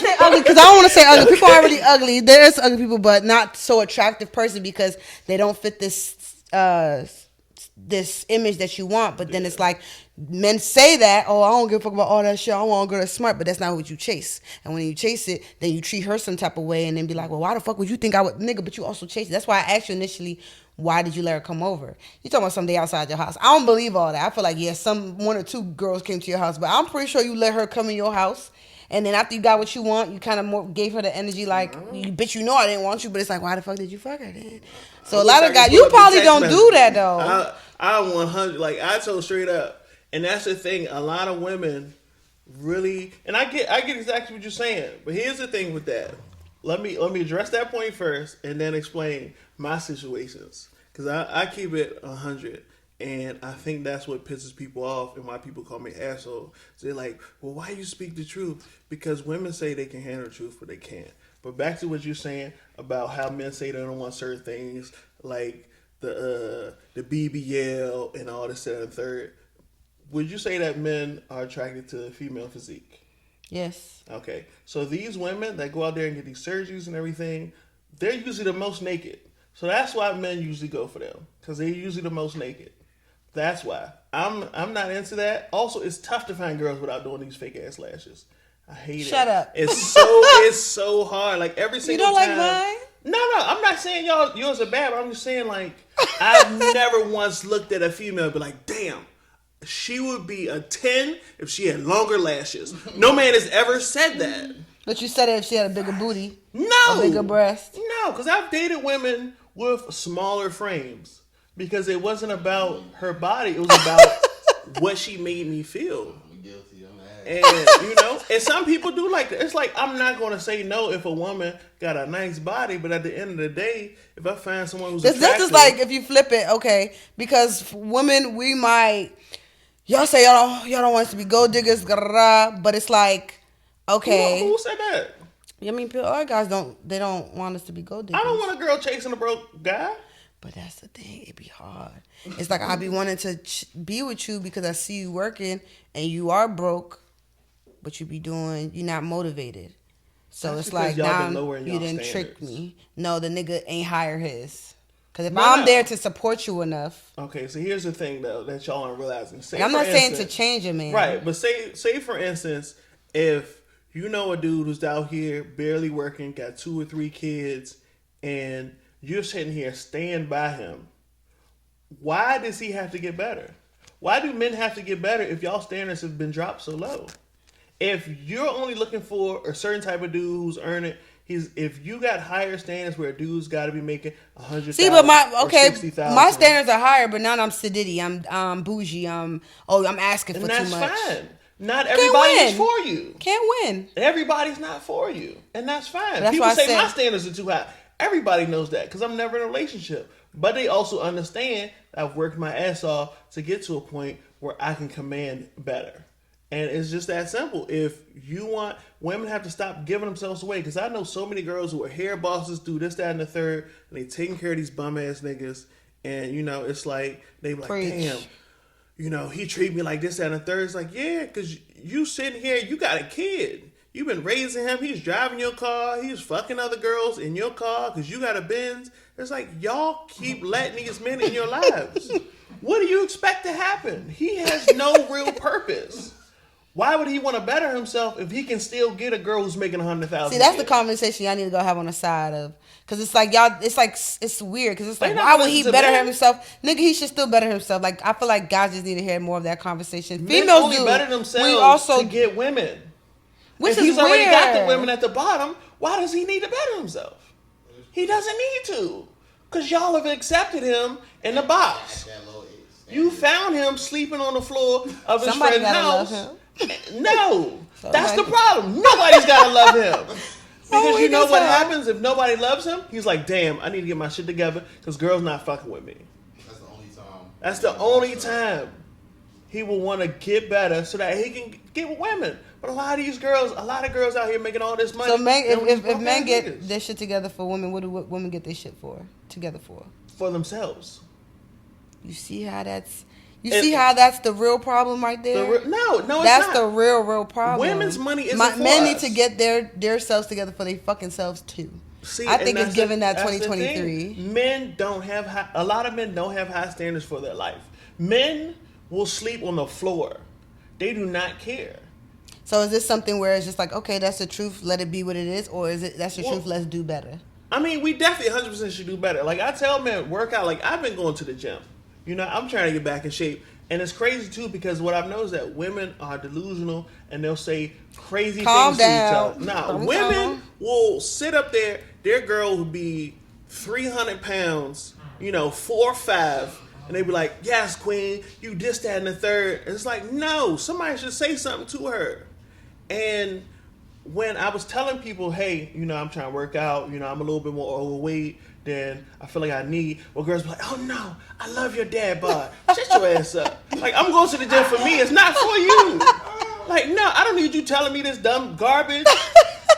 say ugly because I don't want to say ugly. People are already ugly. There's ugly people, but not so attractive person because they don't fit this image that you want. But then it's like men say that, oh, I don't give a fuck about all that shit. I want a girl that's smart, but that's not what you chase. And when you chase it, then you treat her some type of way, and then be like, well, why the fuck would you think I would, nigga? But you also chase it. That's why I asked you initially, why did you let her come over? You talking about someday outside your house? I don't believe all that. I feel like one or two girls came to your house, but I'm pretty sure you let her come in your house. And then after you got what you want, you kind of more gave her the energy like, bitch, you know I didn't want you, but it's like, why the fuck did you fuck her then? So a lot of guys, you probably don't do that though. I 100, like I told straight up, and that's the thing. A lot of women really, and I get exactly what you're saying, but here's the thing with that. Let me address that point first, and then explain my situations, because I keep it 100. And I think that's what pisses people off and why people call me asshole. So they're like, well, why you speak the truth? Because women say they can handle the truth, but they can't. But back to what you're saying about how men say they don't want certain things, like the BBL and all this, that, and third. Would you say that men are attracted to female physique? Yes. Okay. So these women that go out there and get these surgeries and everything, they're usually the most naked. So that's why men usually go for them, because they're usually the most naked. That's why. I'm not into that. Also, it's tough to find girls without doing these fake ass lashes. I hate it. Shut up. It's so hard. Like every single You don't time. like mine? No. I'm not saying yours are bad. But I'm just saying like I've never once looked at a female and be like, damn, she would be a 10 if she had longer lashes. No man has ever said that. But you said it if she had a bigger booty. No. A bigger breast. No, because I've dated women with smaller frames because it wasn't about her body. It was about what she made me feel. I'm guilty on that. And, and some people do like that. It's like, I'm not going to say no if a woman got a nice body, but at the end of the day, if I find someone who's attractive. This is like if you flip it, okay, because women, we might, y'all say y'all don't want us to be gold diggers, but it's like, okay. Who said that? I mean, all guys don't want us to be gold diggers. I don't want a girl chasing a broke guy. But that's the thing. It be hard. It's like I be wanting to be with you because I see you working and you are broke, but you're not motivated. So That's it's like now you didn't trick me. No, the nigga ain't hire his. Because if No. there to support you enough. Okay, so here's the thing though that y'all aren't realizing. I'm not saying to change a man. Right, but say for instance, if you know a dude who's out here barely working, got 2 or 3 kids, and you're sitting here staying by him, why does he have to get better? Why do men have to get better if y'all standards have been dropped so low? If you're only looking for a certain type of dude who's earning, if you got higher standards where a dude's got to be making $100,000, see, but my $60,000, standards are higher, but now I'm sedity, I'm bougie, I'm asking for too much. That's fine. Not everybody is for you. Can't win. Everybody's not for you, and that's fine. That's People why I say said, my standards are too high. Everybody knows that because I'm never in a relationship. But they also understand I've worked my ass off to get to a point where I can command better. And it's just that simple. If you want, women have to stop giving themselves away. Because I know so many girls who are hair bosses, do this, that, and the third, and they taking care of these bum ass niggas. And it's like they be like, Preach. damn, he treat me like this, that, and the third. It's like, yeah, because you sitting here, you got a kid. You've been raising him. He's driving your car. He's fucking other girls in your car because you got a Benz. It's like, y'all keep letting these men in your lives. What do you expect to happen? He has no real purpose. Why would he want to better himself if he can still get a girl who's making $100,000? See, that's the conversation y'all need to go have on the side of. Because it's like, it's weird. Because it's like, They not why would he listening to better men. himself? Nigga, he should still better himself. Like, I feel like guys just need to hear more of that conversation. Men Females only do. better themselves We also, to get women. which if is he's weird. already got the women at the bottom, why does he need to better himself? He doesn't need to. Because y'all have accepted him in the box. That low is. You found him sleeping on the floor of his Somebody friend's gotta house. love No. That's the problem. Nobody's got to love him. Because he you know does what have- happens if nobody loves him? He's like, damn, I need to get my shit together because girls not fucking with me. That's the only time. That's the only time he will want to get better so that he can get with women. But a lot of girls out here making all this money. So men, they don't if broke men ass get niggas. their shit together for women, what do women get their shit together for? For themselves. You see how that's the real problem right No, there? it's not. That's the real problem. Women's money isn't for men us. need to get their selves together for their fucking selves too. See, I think and it's given that that's the 2023. thing. Men don't have a lot of men don't have high standards for their life. Men will sleep on the floor. They do not care. So is this something where it's just like, okay, that's the truth, let it be what it is, or is it that's the truth, let's do better? I mean, we definitely 100% should do better. Like I tell men, work out. Like I've been going to the gym. I'm trying to get back in shape. And it's crazy too because what I've noticed is that women are delusional and they'll say crazy Calm things down. to each other. Calm Women down. will sit up there. Their girl will be 300 pounds, 4 or 5, and they be like, "Yes, queen, you this, that, and the third." And it's like, no, somebody should say something to her. And when I was telling people, hey, I'm trying to work out, I'm a little bit more overweight than I feel like I need, well, girls be like, oh no, I love your dad bod. Shut your ass up. Like, I'm going to the gym for me. It's not for you. Like, no, I don't need you telling me this dumb garbage.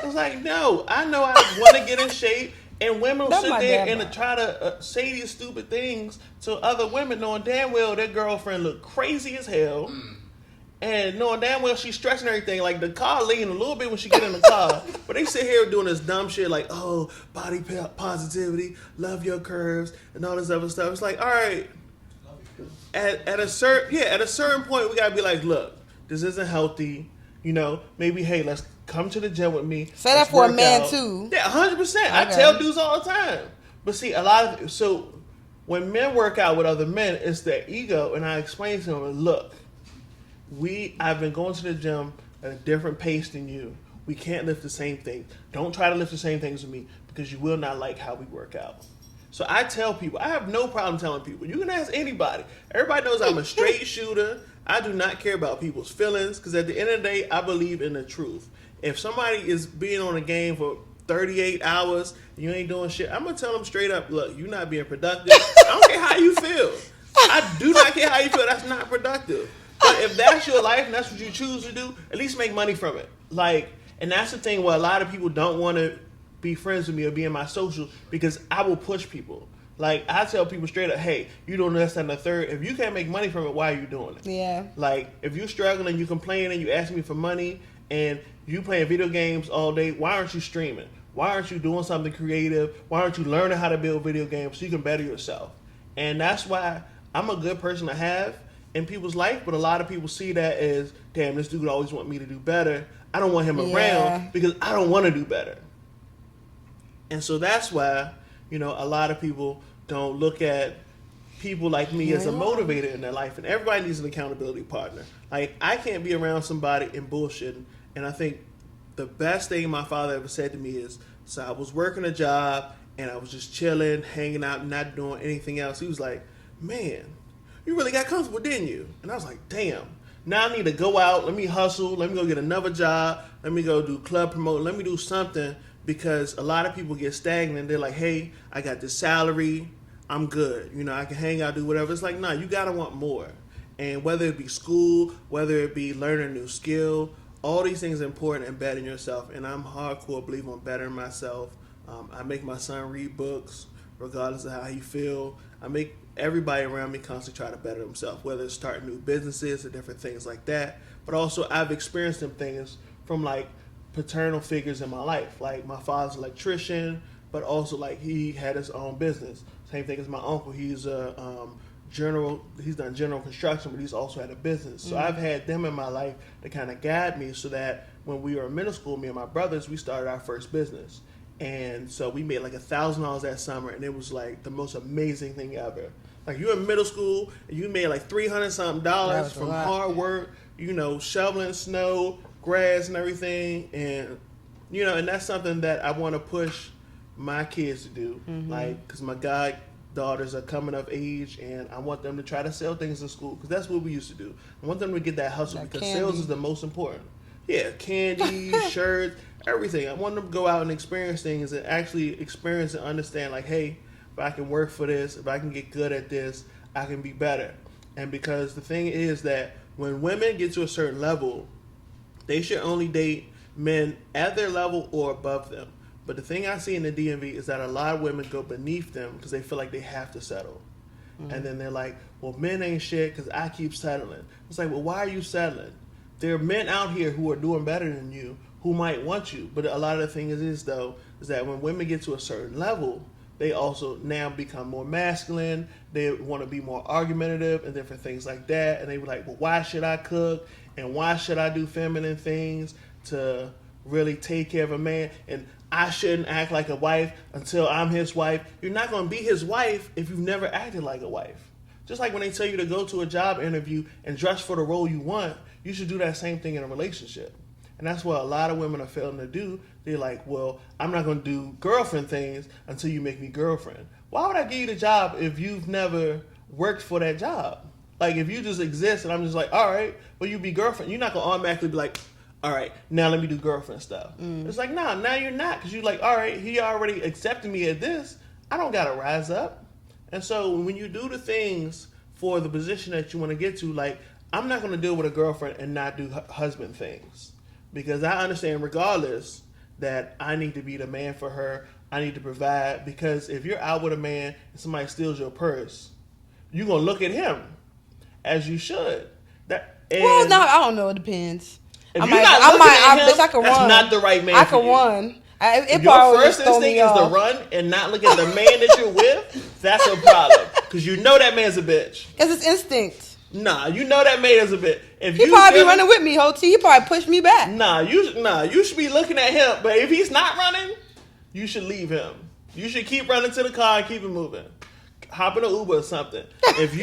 It's like, no, I know I want to get in shape. And women will That's sit my there dad and bod. try to say these stupid things to other women, knowing damn well their girlfriend look crazy as hell. And knowing damn well she's stretching everything, like the car leaning a little bit when she get in the car. But they sit here doing this dumb shit like, oh, body positivity, love your curves, and all this other stuff. It's like, all right, at a certain point, we gotta be like, look, this isn't healthy. You know, maybe hey, let's come to the gym with me. Say that for a man too. Yeah, 100%. I tell dudes all the time. But see, when men work out with other men, it's their ego, and I explain to them, look, I've been going to the gym at a different pace than you. We can't lift the same things. Don't try to lift the same things with me because you will not like how we work out. So I tell people, I have no problem telling people. You can ask anybody. Everybody knows I'm a straight shooter. I do not care about people's feelings because at the end of the day, I believe in the truth. If somebody is being on a game for 38 hours and you ain't doing shit, I'm going to tell them straight up, look, you're not being productive. I don't care how you feel. I do not care how you feel. That's not productive. But if that's your life and that's what you choose to do, at least make money from it. And that's the thing where a lot of people don't want to be friends with me or be in my social because I will push people. Like, I tell people straight up, hey, you doing this and the third. If you can't make money from it, why are you doing it? Yeah. Like, if you're struggling, you complain and you ask me for money and you playing video games all day, why aren't you streaming? Why aren't you doing something creative? Why aren't you learning how to build video games so you can better yourself? And that's why I'm a good person to have in people's life, but a lot of people see that as, damn, this dude always want me to do better. I don't want him around because I don't want to do better. And so that's why, you know, a lot of people don't look at people like me as a motivator in their life. And everybody needs an accountability partner. Like, I can't be around somebody and bullshitting. And I think the best thing my father ever said to me is, so I was working a job and I was just chilling, hanging out, not doing anything else. He was like, man, you really got comfortable, didn't you? And I was like, damn. Now I need to go out. Let me hustle. Let me go get another job. Let me go do club promote. Let me do something. Because a lot of people get stagnant. They're like, hey, I got this salary. I'm good. You know, I can hang out, do whatever. It's like, no, you got to want more. And whether it be school, whether it be learning a new skill, all these things are important and bettering yourself. And I'm hardcore believer on bettering myself. I make my son read books, regardless of how he feel. I make everybody around me constantly try to better themselves, whether it's starting new businesses or different things like that. But also, I've experienced them things from, like, paternal figures in my life. Like, my father's an electrician, but also, like, he had his own business. Same thing as my uncle. He's he's done general construction, but he's also had a business. So I've had them in my life to kind of guide me so that when we were in middle school, me and my brothers, we started our first business. And so we made like $1,000 that summer, and it was like the most amazing thing ever. Like, you're in middle school and you made like $300-something from hard work, you know, shoveling snow, grass and everything. And, you know, and that's something that I want to push my kids to do. Like, because my goddaughters are coming of age and I want them to try to sell things in school because that's what we used to do. I want them to get that hustle because sales is the most important. Yeah, candy, shirts, everything. I want them to go out and experience things and actually experience and understand, like, hey, if I can work for this, if I can get good at this, I can be better. And because the thing is that when women get to a certain level, they should only date men at their level or above them. But the thing I see in the DMV is that a lot of women go beneath them because they feel like they have to settle. And then they're like, well, men ain't shit because I keep settling. It's like, well, why are you settling? There are men out here who are doing better than you who might want you. But a lot of the thing is that when women get to a certain level, they also now become more masculine. They want to be more argumentative and different things like that. And they were like, well, why should I cook? And why should I do feminine things to really take care of a man? And I shouldn't act like a wife until I'm his wife. You're not going to be his wife if you've never acted like a wife. Just like when they tell you to go to a job interview and dress for the role you want, you should do that same thing in a relationship. And that's what a lot of women are failing to do. They're like, well, I'm not going to do girlfriend things until you make me girlfriend. Why would I give you the job if you've never worked for that job? Like, if you just exist and I'm just like, all right, well, you be girlfriend. You're not going to automatically be like, all right, now let me do girlfriend stuff. It's like, nah, now you're not. Because you're like, all right, he already accepted me at this. I don't got to rise up. And so when you do the things for the position that you want to get to, like, I'm not going to deal with a girlfriend and not do husband things. Because I understand regardless that I need to be the man for her. I need to provide. Because if you're out with a man and somebody steals your purse, you're going to look at him as you should. Well, no, I don't know. It depends. If you're not looking at him, I can that's run. not the right man I for can you. run. If your first instinct is to run and not look at the man that you're with, that's a problem. Because you know that man's a bitch. Because it's instinct. Nah, you know that man is a bitch. If He you probably be running with me, whole T. He probably push me back. You should be looking at him. But if he's not running, you should leave him. You should keep running to the car and keep it moving. Hop in an Uber or something. If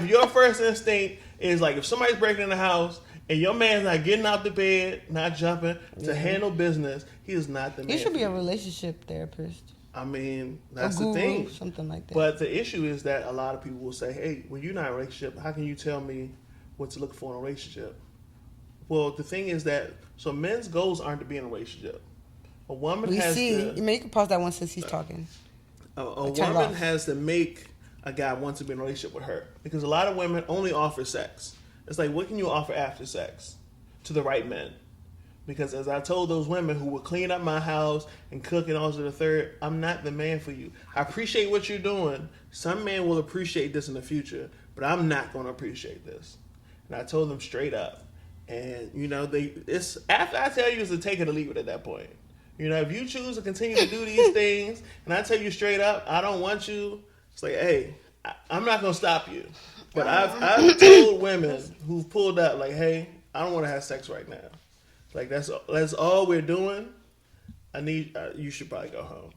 your first instinct is like if somebody's breaking in the house and your man's not getting out the bed, not jumping to handle business, he is not the man. He should be a relationship therapist. I mean, that's a guru, the thing. Something like that. But the issue is that a lot of people will say, hey, when you're not in a relationship, how can you tell me what to look for in a relationship? Well, the thing is that, so men's goals aren't to be in a relationship. A woman has to... You can pause that one since he's talking. A woman has to make a guy want to be in a relationship with her. Because a lot of women only offer sex. It's like, what can you offer after sex to the right men? Because as I told those women who would clean up my house and cook and all to the third, I'm not the man for you. I appreciate what you're doing. Some men will appreciate this in the future, but I'm not going to appreciate this. And I told them straight up. And, it's after I tell you, it's a take it or leave it at that point. If you choose to continue to do these things, and I tell you straight up, I don't want you, it's like, hey, I'm not going to stop you. But I've told women who've pulled up, like, hey, I don't want to have sex right now. Like, that's all we're doing. You should probably go home.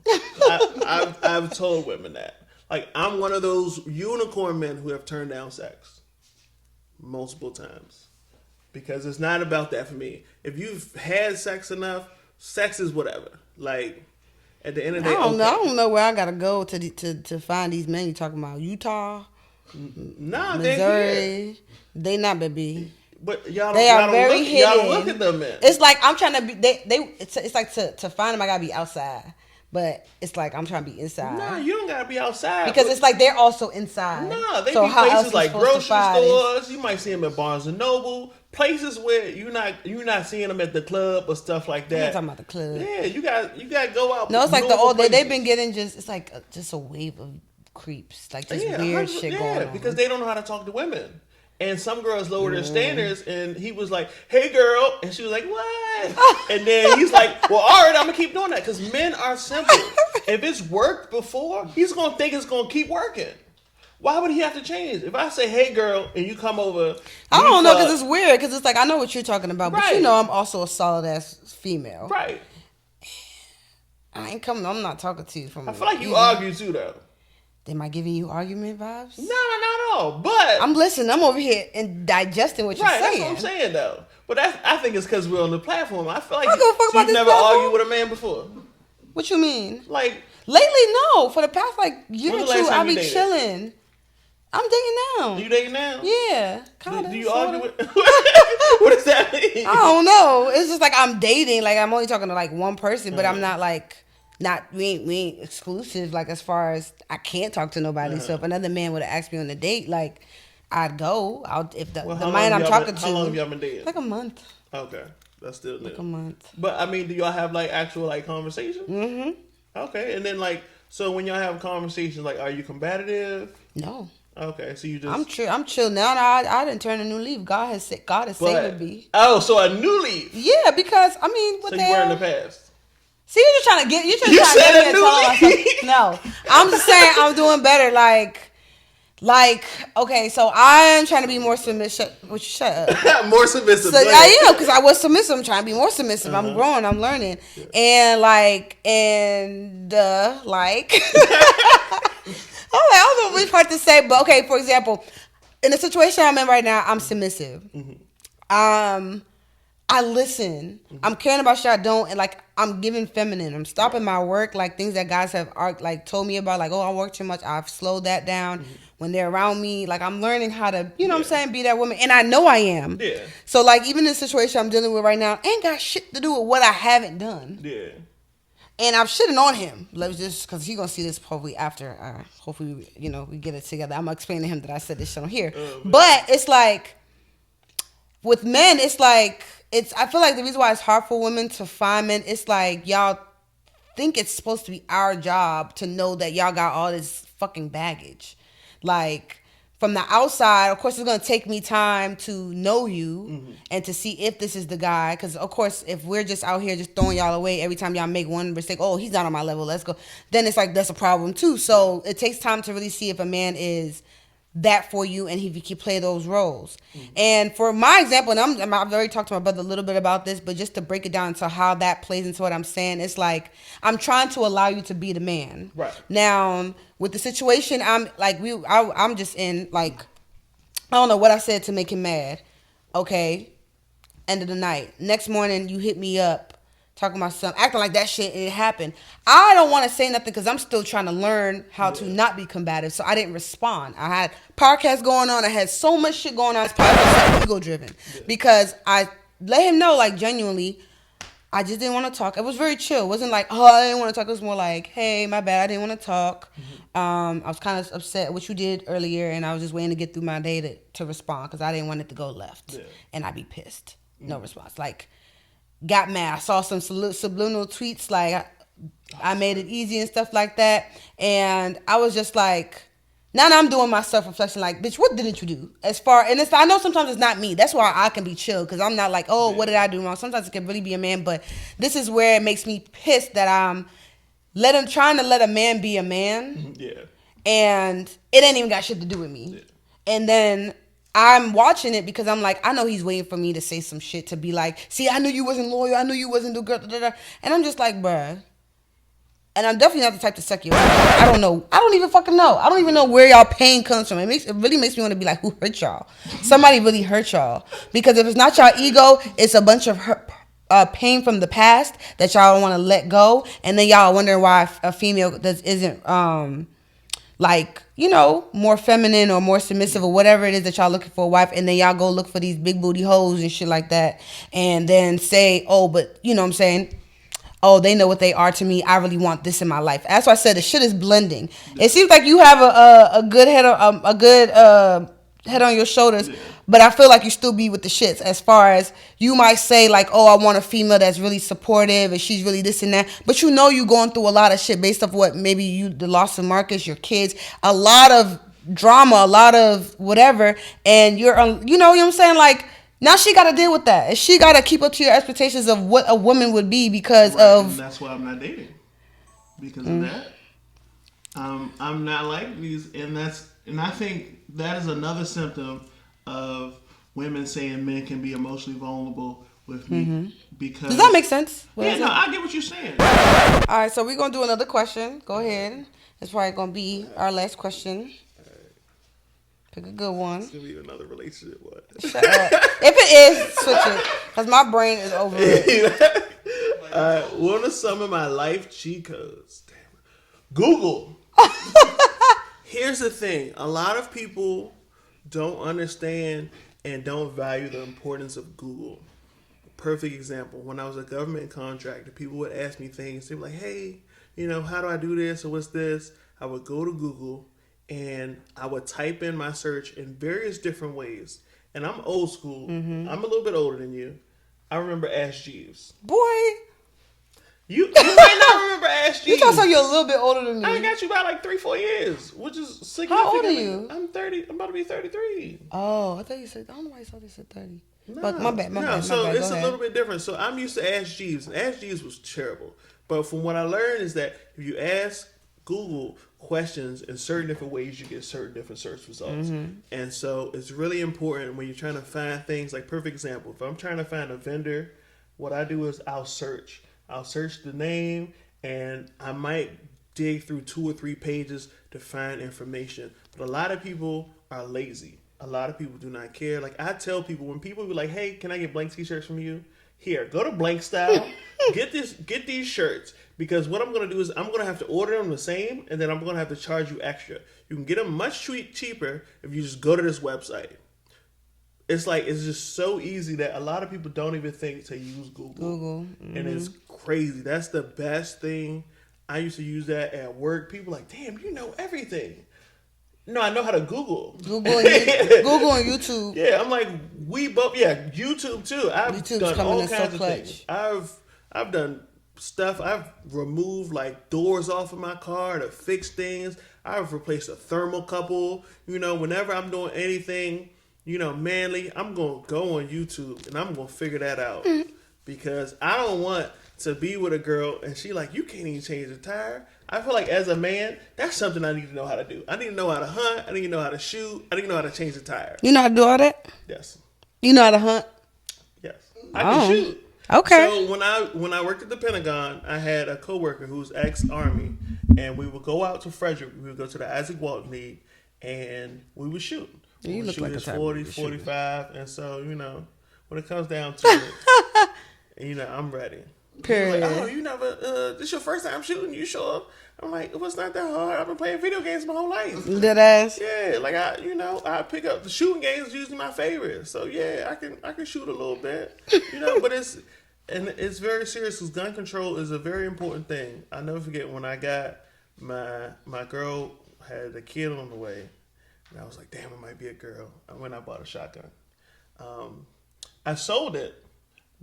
I've told women that. Like, I'm one of those unicorn men who have turned down sex multiple times. Because it's not about that for me. If you've had sex enough, sex is whatever. Like, at the end of the day, I don't know where I gotta go to find these men you talking about. Utah, Missouri. They not, baby. But they are very hidden. Y'all look at them, man. It's like I'm trying to be. It's like to find them. I gotta be outside. But it's like I'm trying to be inside. Nah, you don't gotta be outside. Because it's like they're also inside. Nah, they be places like grocery stores. You might see them at Barnes and Noble. Places where you're not seeing them at the club or stuff like that. I'm not talking about the club. Yeah, you got to go out. No, it's like they've been getting it's like just a wave of creeps, like just weird shit going on. Because they don't know how to talk to women. And some girls lower their standards, and he was like, hey, girl. And she was like, what? And then he's like, well, all right, I'm going to keep doing that. Because men are simple. If it's worked before, he's going to think it's going to keep working. Why would he have to change? If I say, hey, girl, and you come over. I don't know, because it's weird. Because it's like, I know what you're talking about. But I'm also a solid-ass female. Right. I'm not talking to you from... I feel like you argue, too, though. Am I giving you argument vibes? No, not at all. But I'm listening. I'm over here and digesting what you're saying. That's what I'm saying, though. But I think it's because we're on the platform. I feel like you've never argued with a man before. What you mean? Like lately, no. For the past year or two, I be chilling. I'm dating now. You dating now? Yeah, kind of. Do you argue with? What does that mean? I don't know. It's just like I'm dating. Like I'm only talking to one person, but I'm not we ain't exclusive, as far as I can't talk to nobody. So if another man would have asked me on a date, I'd go. If the man I'm talking to. How long have y'all been dating? Like a month. Okay, that's still new. Like a month. But I mean, do y'all have actual conversations? Mm-hmm. Okay, and then so when y'all have conversations, are you combative? No. Okay, so you just... I'm chill now. I didn't turn a new leaf. God has saved me. Oh, so a new leaf? Yeah, because what so you were in the past. See, you're just trying to get me a tell. No, I'm just saying I'm doing better. Okay, so I am trying to be more submissive. Shut up. More submissive. So I am, because I was submissive. I'm trying to be more submissive. I'm growing. I'm learning. Yeah. And I don't know which part to say, but okay. For example, in the situation I'm in right now, I'm submissive. Mm-hmm. I listen. Mm-hmm. I'm caring about shit I don't, and I'm giving feminine. I'm stopping my work, things that guys have told me about, I work too much. I've slowed that down. Mm-hmm. When they're around me, I'm learning how to, what I'm saying, be that woman, and I know I am. Yeah. So even the situation I'm dealing with right now ain't got shit to do with what I haven't done. Yeah. And I'm shitting on him. Just because he's gonna see this probably after. Hopefully, we get it together. I'm gonna explain to him that I said this shit on here. But it's with men, I feel like the reason why it's hard for women to find men, it's y'all think it's supposed to be our job to know that y'all got all this fucking baggage. from the outside, of course, it's going to take me time to know you and to see if this is the guy. Because, of course, if we're just out here just throwing y'all away every time y'all make one mistake, oh, he's not on my level, let's go. Then it's like, that's a problem, too. So it takes time to really see if a man is that for you and if he can play those roles. And for my example, and I've already talked to my brother a little bit about this, but just to break it down to how that plays into what I'm saying, it's like I'm trying to allow you to be the man. Right. Now, with the situation, I'm just in, like, I don't know what I said to make him mad. Okay, end of the night. Next morning, you hit me up. Talking about something, acting like that shit it happened. I don't want to say nothing because I'm still trying to learn how to not be combative. So I didn't respond. I had podcasts going on. I had so much shit going on. It's probably ego driven because I let him know, like, genuinely, I just didn't want to talk. It was very chill. It wasn't like, oh, I didn't want to talk. It was more like, hey, my bad, I didn't want to talk. I was kind of upset what you did earlier, and I was just waiting to get through my day to respond because I didn't want it to go left, and I'd be pissed. No response. Like. Got mad. I saw some subliminal tweets like I made it easy and stuff like that. And I was just like, now I'm doing my self-reflection like, bitch, what didn't you do? I know sometimes it's not me. That's why I can be chill because I'm not like, oh, what did I do wrong? Sometimes it can really be a man. But this is where it makes me pissed that I'm trying to let a man be a man. Yeah. And it ain't even got shit to do with me. Yeah. And then I'm watching it because I'm like, I know he's waiting for me to say some shit to be like, see, I knew you wasn't loyal. I knew you wasn't the girl. And I'm just like, bruh. And I'm definitely not the type to suck you. I don't know. I don't even fucking know. I don't even know where y'all pain comes from. It really makes me want to be like, who hurt y'all? Somebody really hurt y'all. Because if it's not y'all ego, it's a bunch of pain from the past that y'all don't want to let go. And then y'all wondering why a female isn't like, you know, more feminine or more submissive or whatever it is that y'all looking for a wife, and then y'all go look for these big booty hoes and shit like that, and then say, oh, but you know what I'm saying? Oh, they know what they are to me. I really want this in my life. That's why I said the shit is blending. It seems like you have a good head on your shoulders, but I feel like you still be with the shits. As far as you might say, like, oh, I want a female that's really supportive and she's really this and that, but you know you going through a lot of shit based off what maybe the loss of Marcus, your kids, a lot of drama, a lot of whatever, and you're, you know what I'm saying, like. Now she got to deal with that. And she got to keep up to your expectations of what a woman would be because of... And that's why I'm not dating. Because of that. I'm not like these. And I think that is another symptom of women saying men can be emotionally vulnerable with me. Because... Does that make sense? I get what you're saying. All right, so we're going to do another question. Go ahead. It's probably going to be our last question. Pick a good one. It's going to be another relationship one. Shut up. If it is, switch it. Because my brain is over it. What are some of my life cheat codes? Damn. Google. Here's the thing. A lot of people don't understand and don't value the importance of Google. Perfect example. When I was a government contractor, people would ask me things. They were like, hey, you know, how do I do this or what's this? I would go to Google. And I would type in my search in various different ways. And I'm old school. I'm a little bit older than you. I remember Ask Jeeves. Boy. You might not remember Ask Jeeves. You thought so you're a little bit older than me. I got you by like 3-4 years, which is significant. How old are you? I'm 30. I'm about to be 33. Oh, I thought you said, I don't know why you thought you said 30. No, but my bad. So it's a little bit different. So I'm used to Ask Jeeves. And Ask Jeeves was terrible. But from what I learned is that if you ask Google questions in certain different ways, you get certain different search results. And so it's really important when you're trying to find things. Like, perfect example, if I'm trying to find a vendor, what I do is I'll search the name, and I might dig through 2 or 3 pages to find information. But a lot of people are lazy. A lot of people do not care. Like, I tell people, when people be like, hey, can I get blank t-shirts from you? Here, go to Blank Style, get these shirts, because what I'm going to do is I'm going to have to order them the same, and then I'm going to have to charge you extra. You can get them much cheaper if you just go to this website. It's just so easy that a lot of people don't even think to use Google. And it's crazy. That's the best thing. I used to use that at work. People are like, damn, you know everything. No, I know how to Google. Google and YouTube. Yeah, I'm like, we both. Yeah, YouTube too. I've done all kinds of things. I've done stuff. I've removed like doors off of my car to fix things. I've replaced a thermocouple. You know, whenever I'm doing anything, you know, manly, I'm going to go on YouTube and I'm going to figure that out. Because I don't want to be with a girl and she like, you can't even change the tire. I feel like as a man, that's something I need to know how to do. I need to know how to hunt. I need to know how to shoot. I need to know how to change the tire. You know how to do all that? Yes. You know how to hunt? Yes. I can shoot. Okay. So when I worked at the Pentagon, I had a coworker who's ex-Army, and we would go out to Frederick. We would go to the Isaac Walton League, and we would shoot. You look like a 40, 45, and so, you know, when it comes down to it, you know, I'm ready. Period. Like, oh, you never, this your first time shooting? You sure? I'm like, it was not that hard. I've been playing video games my whole life. Dead ass. Yeah, like I pick up the shooting games is usually my favorite. So yeah, I can shoot a little bit, you know. But it's very serious because gun control is a very important thing. I never forget when I got my girl had a kid on the way, and I was like, damn, it might be a girl. When I bought a shotgun, I sold it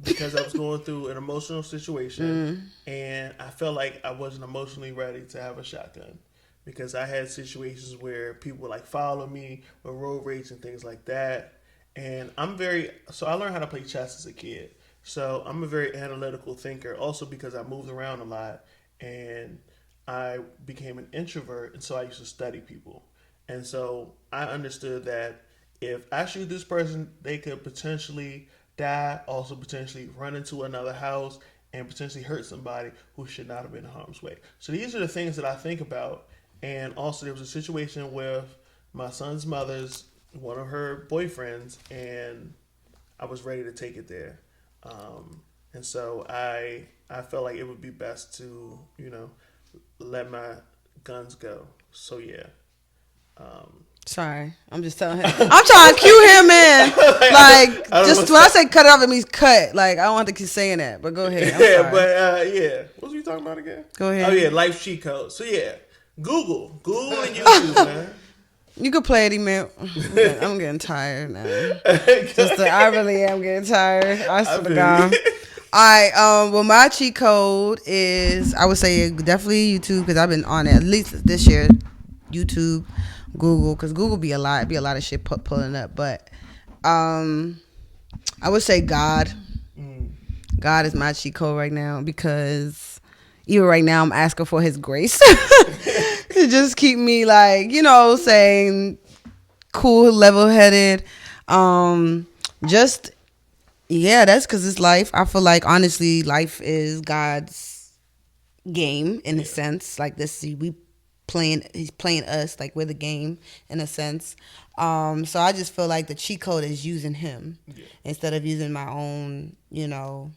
because I was going through an emotional situation, and I felt like I wasn't emotionally ready to have a shotgun because I had situations where people would like follow me with road rage and things like that. And so I learned how to play chess as a kid. So I'm a very analytical thinker also because I moved around a lot and I became an introvert. And so I used to study people. And so I understood that if I shoot this person, they could potentially die, also potentially run into another house and potentially hurt somebody who should not have been in harm's way. So these are the things that I think about. And also there was a situation with my son's mother's, one of her boyfriends, and I was ready to take it there. And so I felt like it would be best to, you know, let my guns go. So yeah. Sorry, I'm just telling him. I'm trying to cue him in. Like, just when I say cut it off, it means cut. Like, I don't want to keep saying that, but go ahead. Yeah, but yeah. What was we talking about again? Go ahead. Oh yeah, life cheat code. So yeah, Google and YouTube, man. You could play it, email. I'm getting tired now. I really am getting tired. I swear to God. Alright, well, my cheat code is, I would say definitely YouTube because I've been on it at least this year. YouTube, Google, because Google be a lot of shit pulling up. But I would say God. God is my cheat code right now because even right now I'm asking for His grace to just keep me like, you know, saying cool, level-headed. Just yeah, that's because it's life. I feel like honestly, life is God's game in a sense. Like this, He's playing us like we're the game in a sense. So I just feel like the cheat code is using Him instead of using my own, you know,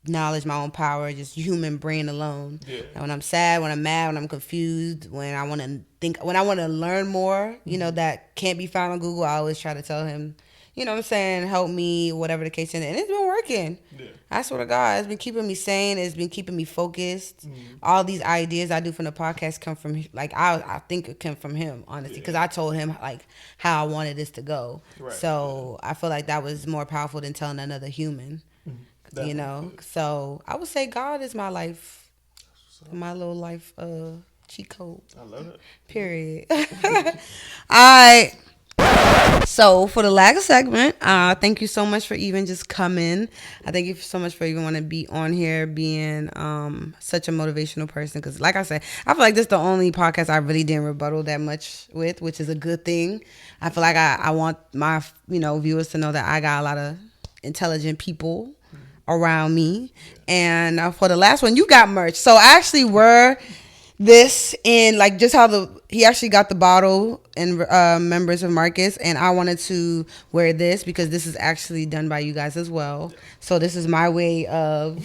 knowledge, my own power, just human brain alone. And when I'm sad, when I'm mad, when I'm confused, when I want to think, when I want to learn more, you know, that can't be found on Google, I always try to tell Him, you know what I'm saying, help me, whatever the case is. And it's been working. I swear to God, it's been keeping me sane. It's been keeping me focused. All these ideas I do from the podcast come from, like, I think it came from Him, honestly, because I told Him, like, how I wanted this to go. So I feel like that was more powerful than telling another human, you know. So I would say God is my life, my little life cheat code. I love it. Period. All right. So for the last segment, thank you so much for even just coming. I thank you so much for even want to be on here, being such a motivational person. Because like I said, I feel like this is the only podcast I really didn't rebuttal that much with, which is a good thing. I feel like I want my viewers to know that I got a lot of intelligent people around me. And for the last one, you got merch. So I actually wore this in like just how he actually got the bottle in members of Marcus, and I wanted to wear this because this is actually done by you guys as well. So this is my way of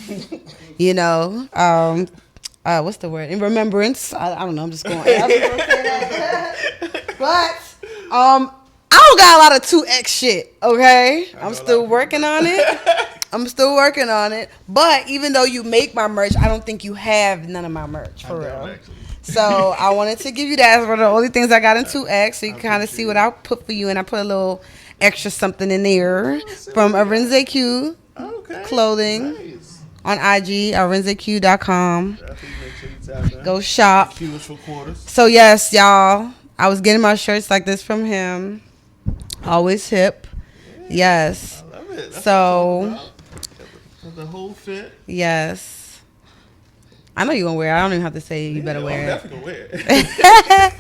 what's the word, in remembrance. I don't know, I'm just going I was gonna say that. But I don't got a lot of 2X shit, okay? I'm still working on it. But even though you make my merch, I don't think you have none of my merch, for real. So I wanted to give you that. That's one of the only things I got in 2X, so you can kind of see what I put for you. And I put a little extra something in there from Arenze Q clothing on IG, arenzeq.com. Definitely make sure you Go shop. Q is for quarters. So yes, y'all, I was getting my shirts like this from him. Always hip. Yes. I love it. That's so the whole fit. Yes. I know you gonna wear it. I don't even have to say you better wear I'm it. definitely gonna wear it.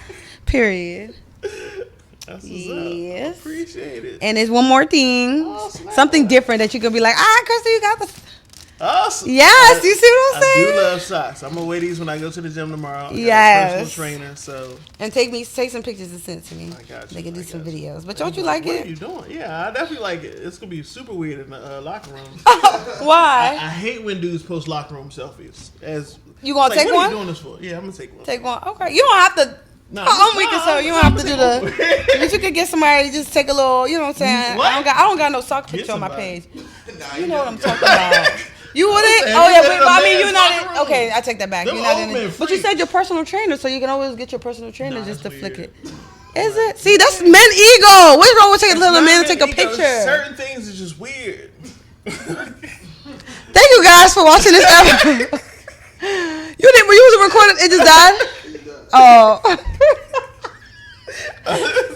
Period. That's what's Yes. up. Appreciate it. And there's one more thing. Something different that you could be like, Crystal, you got the. Awesome. Yes, you see what I'm saying? I do love socks. I'm gonna wear these when I go to the gym tomorrow. I got Yes. a personal trainer, so. And take some pictures and send it to me. I got you. They can do some you. videos. But don't you like What it? are you doing? Yeah, I definitely like it. It's gonna be super weird in the locker room. Why? I hate when dudes post locker room selfies. You gonna take what one? What are you doing this for? Yeah, I'm gonna take one. Take one. Okay. You don't have to. So you don't have to do the. But you could get somebody to just take a little. You know what I'm saying? What? I don't got no sock picture on my somebody. page. Nah, You know what I'm talking about. You wouldn't? saying, Oh you yeah, said but in a I mean man's you're not locker in. room. Okay, I take that back. Them You're not old in men it. But you freaks. said your personal trainer, so you can always get your personal trainer Nah, just to that's flick weird. it. Is it? See, that's men ego. What's wrong with taking a little man to take a picture? Certain things is just weird. Thank you guys for watching this episode. You was recording. It just died. Oh.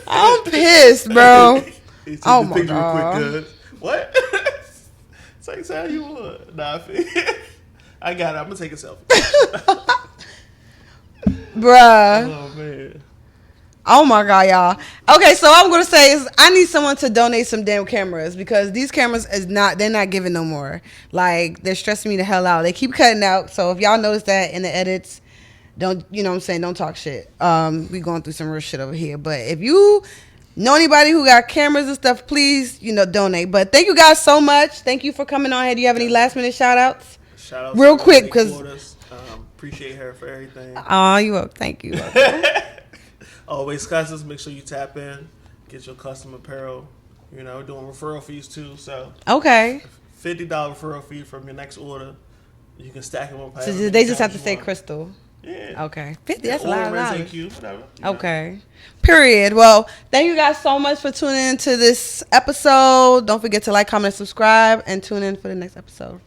I'm pissed, bro. He took Oh the my picture real God. quick, cuz. What? It's like how you want. Nah, I got it. I'm gonna take a selfie. Bruh. Oh man. Oh my God, y'all. Okay, so what I'm gonna say is I need someone to donate some damn cameras because these cameras they're not giving no more. Like they're stressing me the hell out. They keep cutting out. So if y'all notice that in the edits, don't talk shit. We going through some real shit over here. But if you know anybody who got cameras and stuff, please, donate. But thank you guys so much. Thank you for coming on here. Do you have any last minute shout outs? Shout out Real to quick, everybody 'cause- who supported us. Appreciate her for everything. Oh, you up. Thank you. Always customers, make sure you tap in, get your custom apparel. We're doing referral fees too. So Okay. $50 referral fee from your next order. You can stack them up. So they just have to say Crystal. Yeah. Okay. 50, that's a lot of dollars. Whatever. Okay. Period. Well, thank you guys so much for tuning in to this episode. Don't forget to like, comment, subscribe, and tune in for the next episode.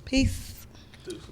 Peace. Deuces.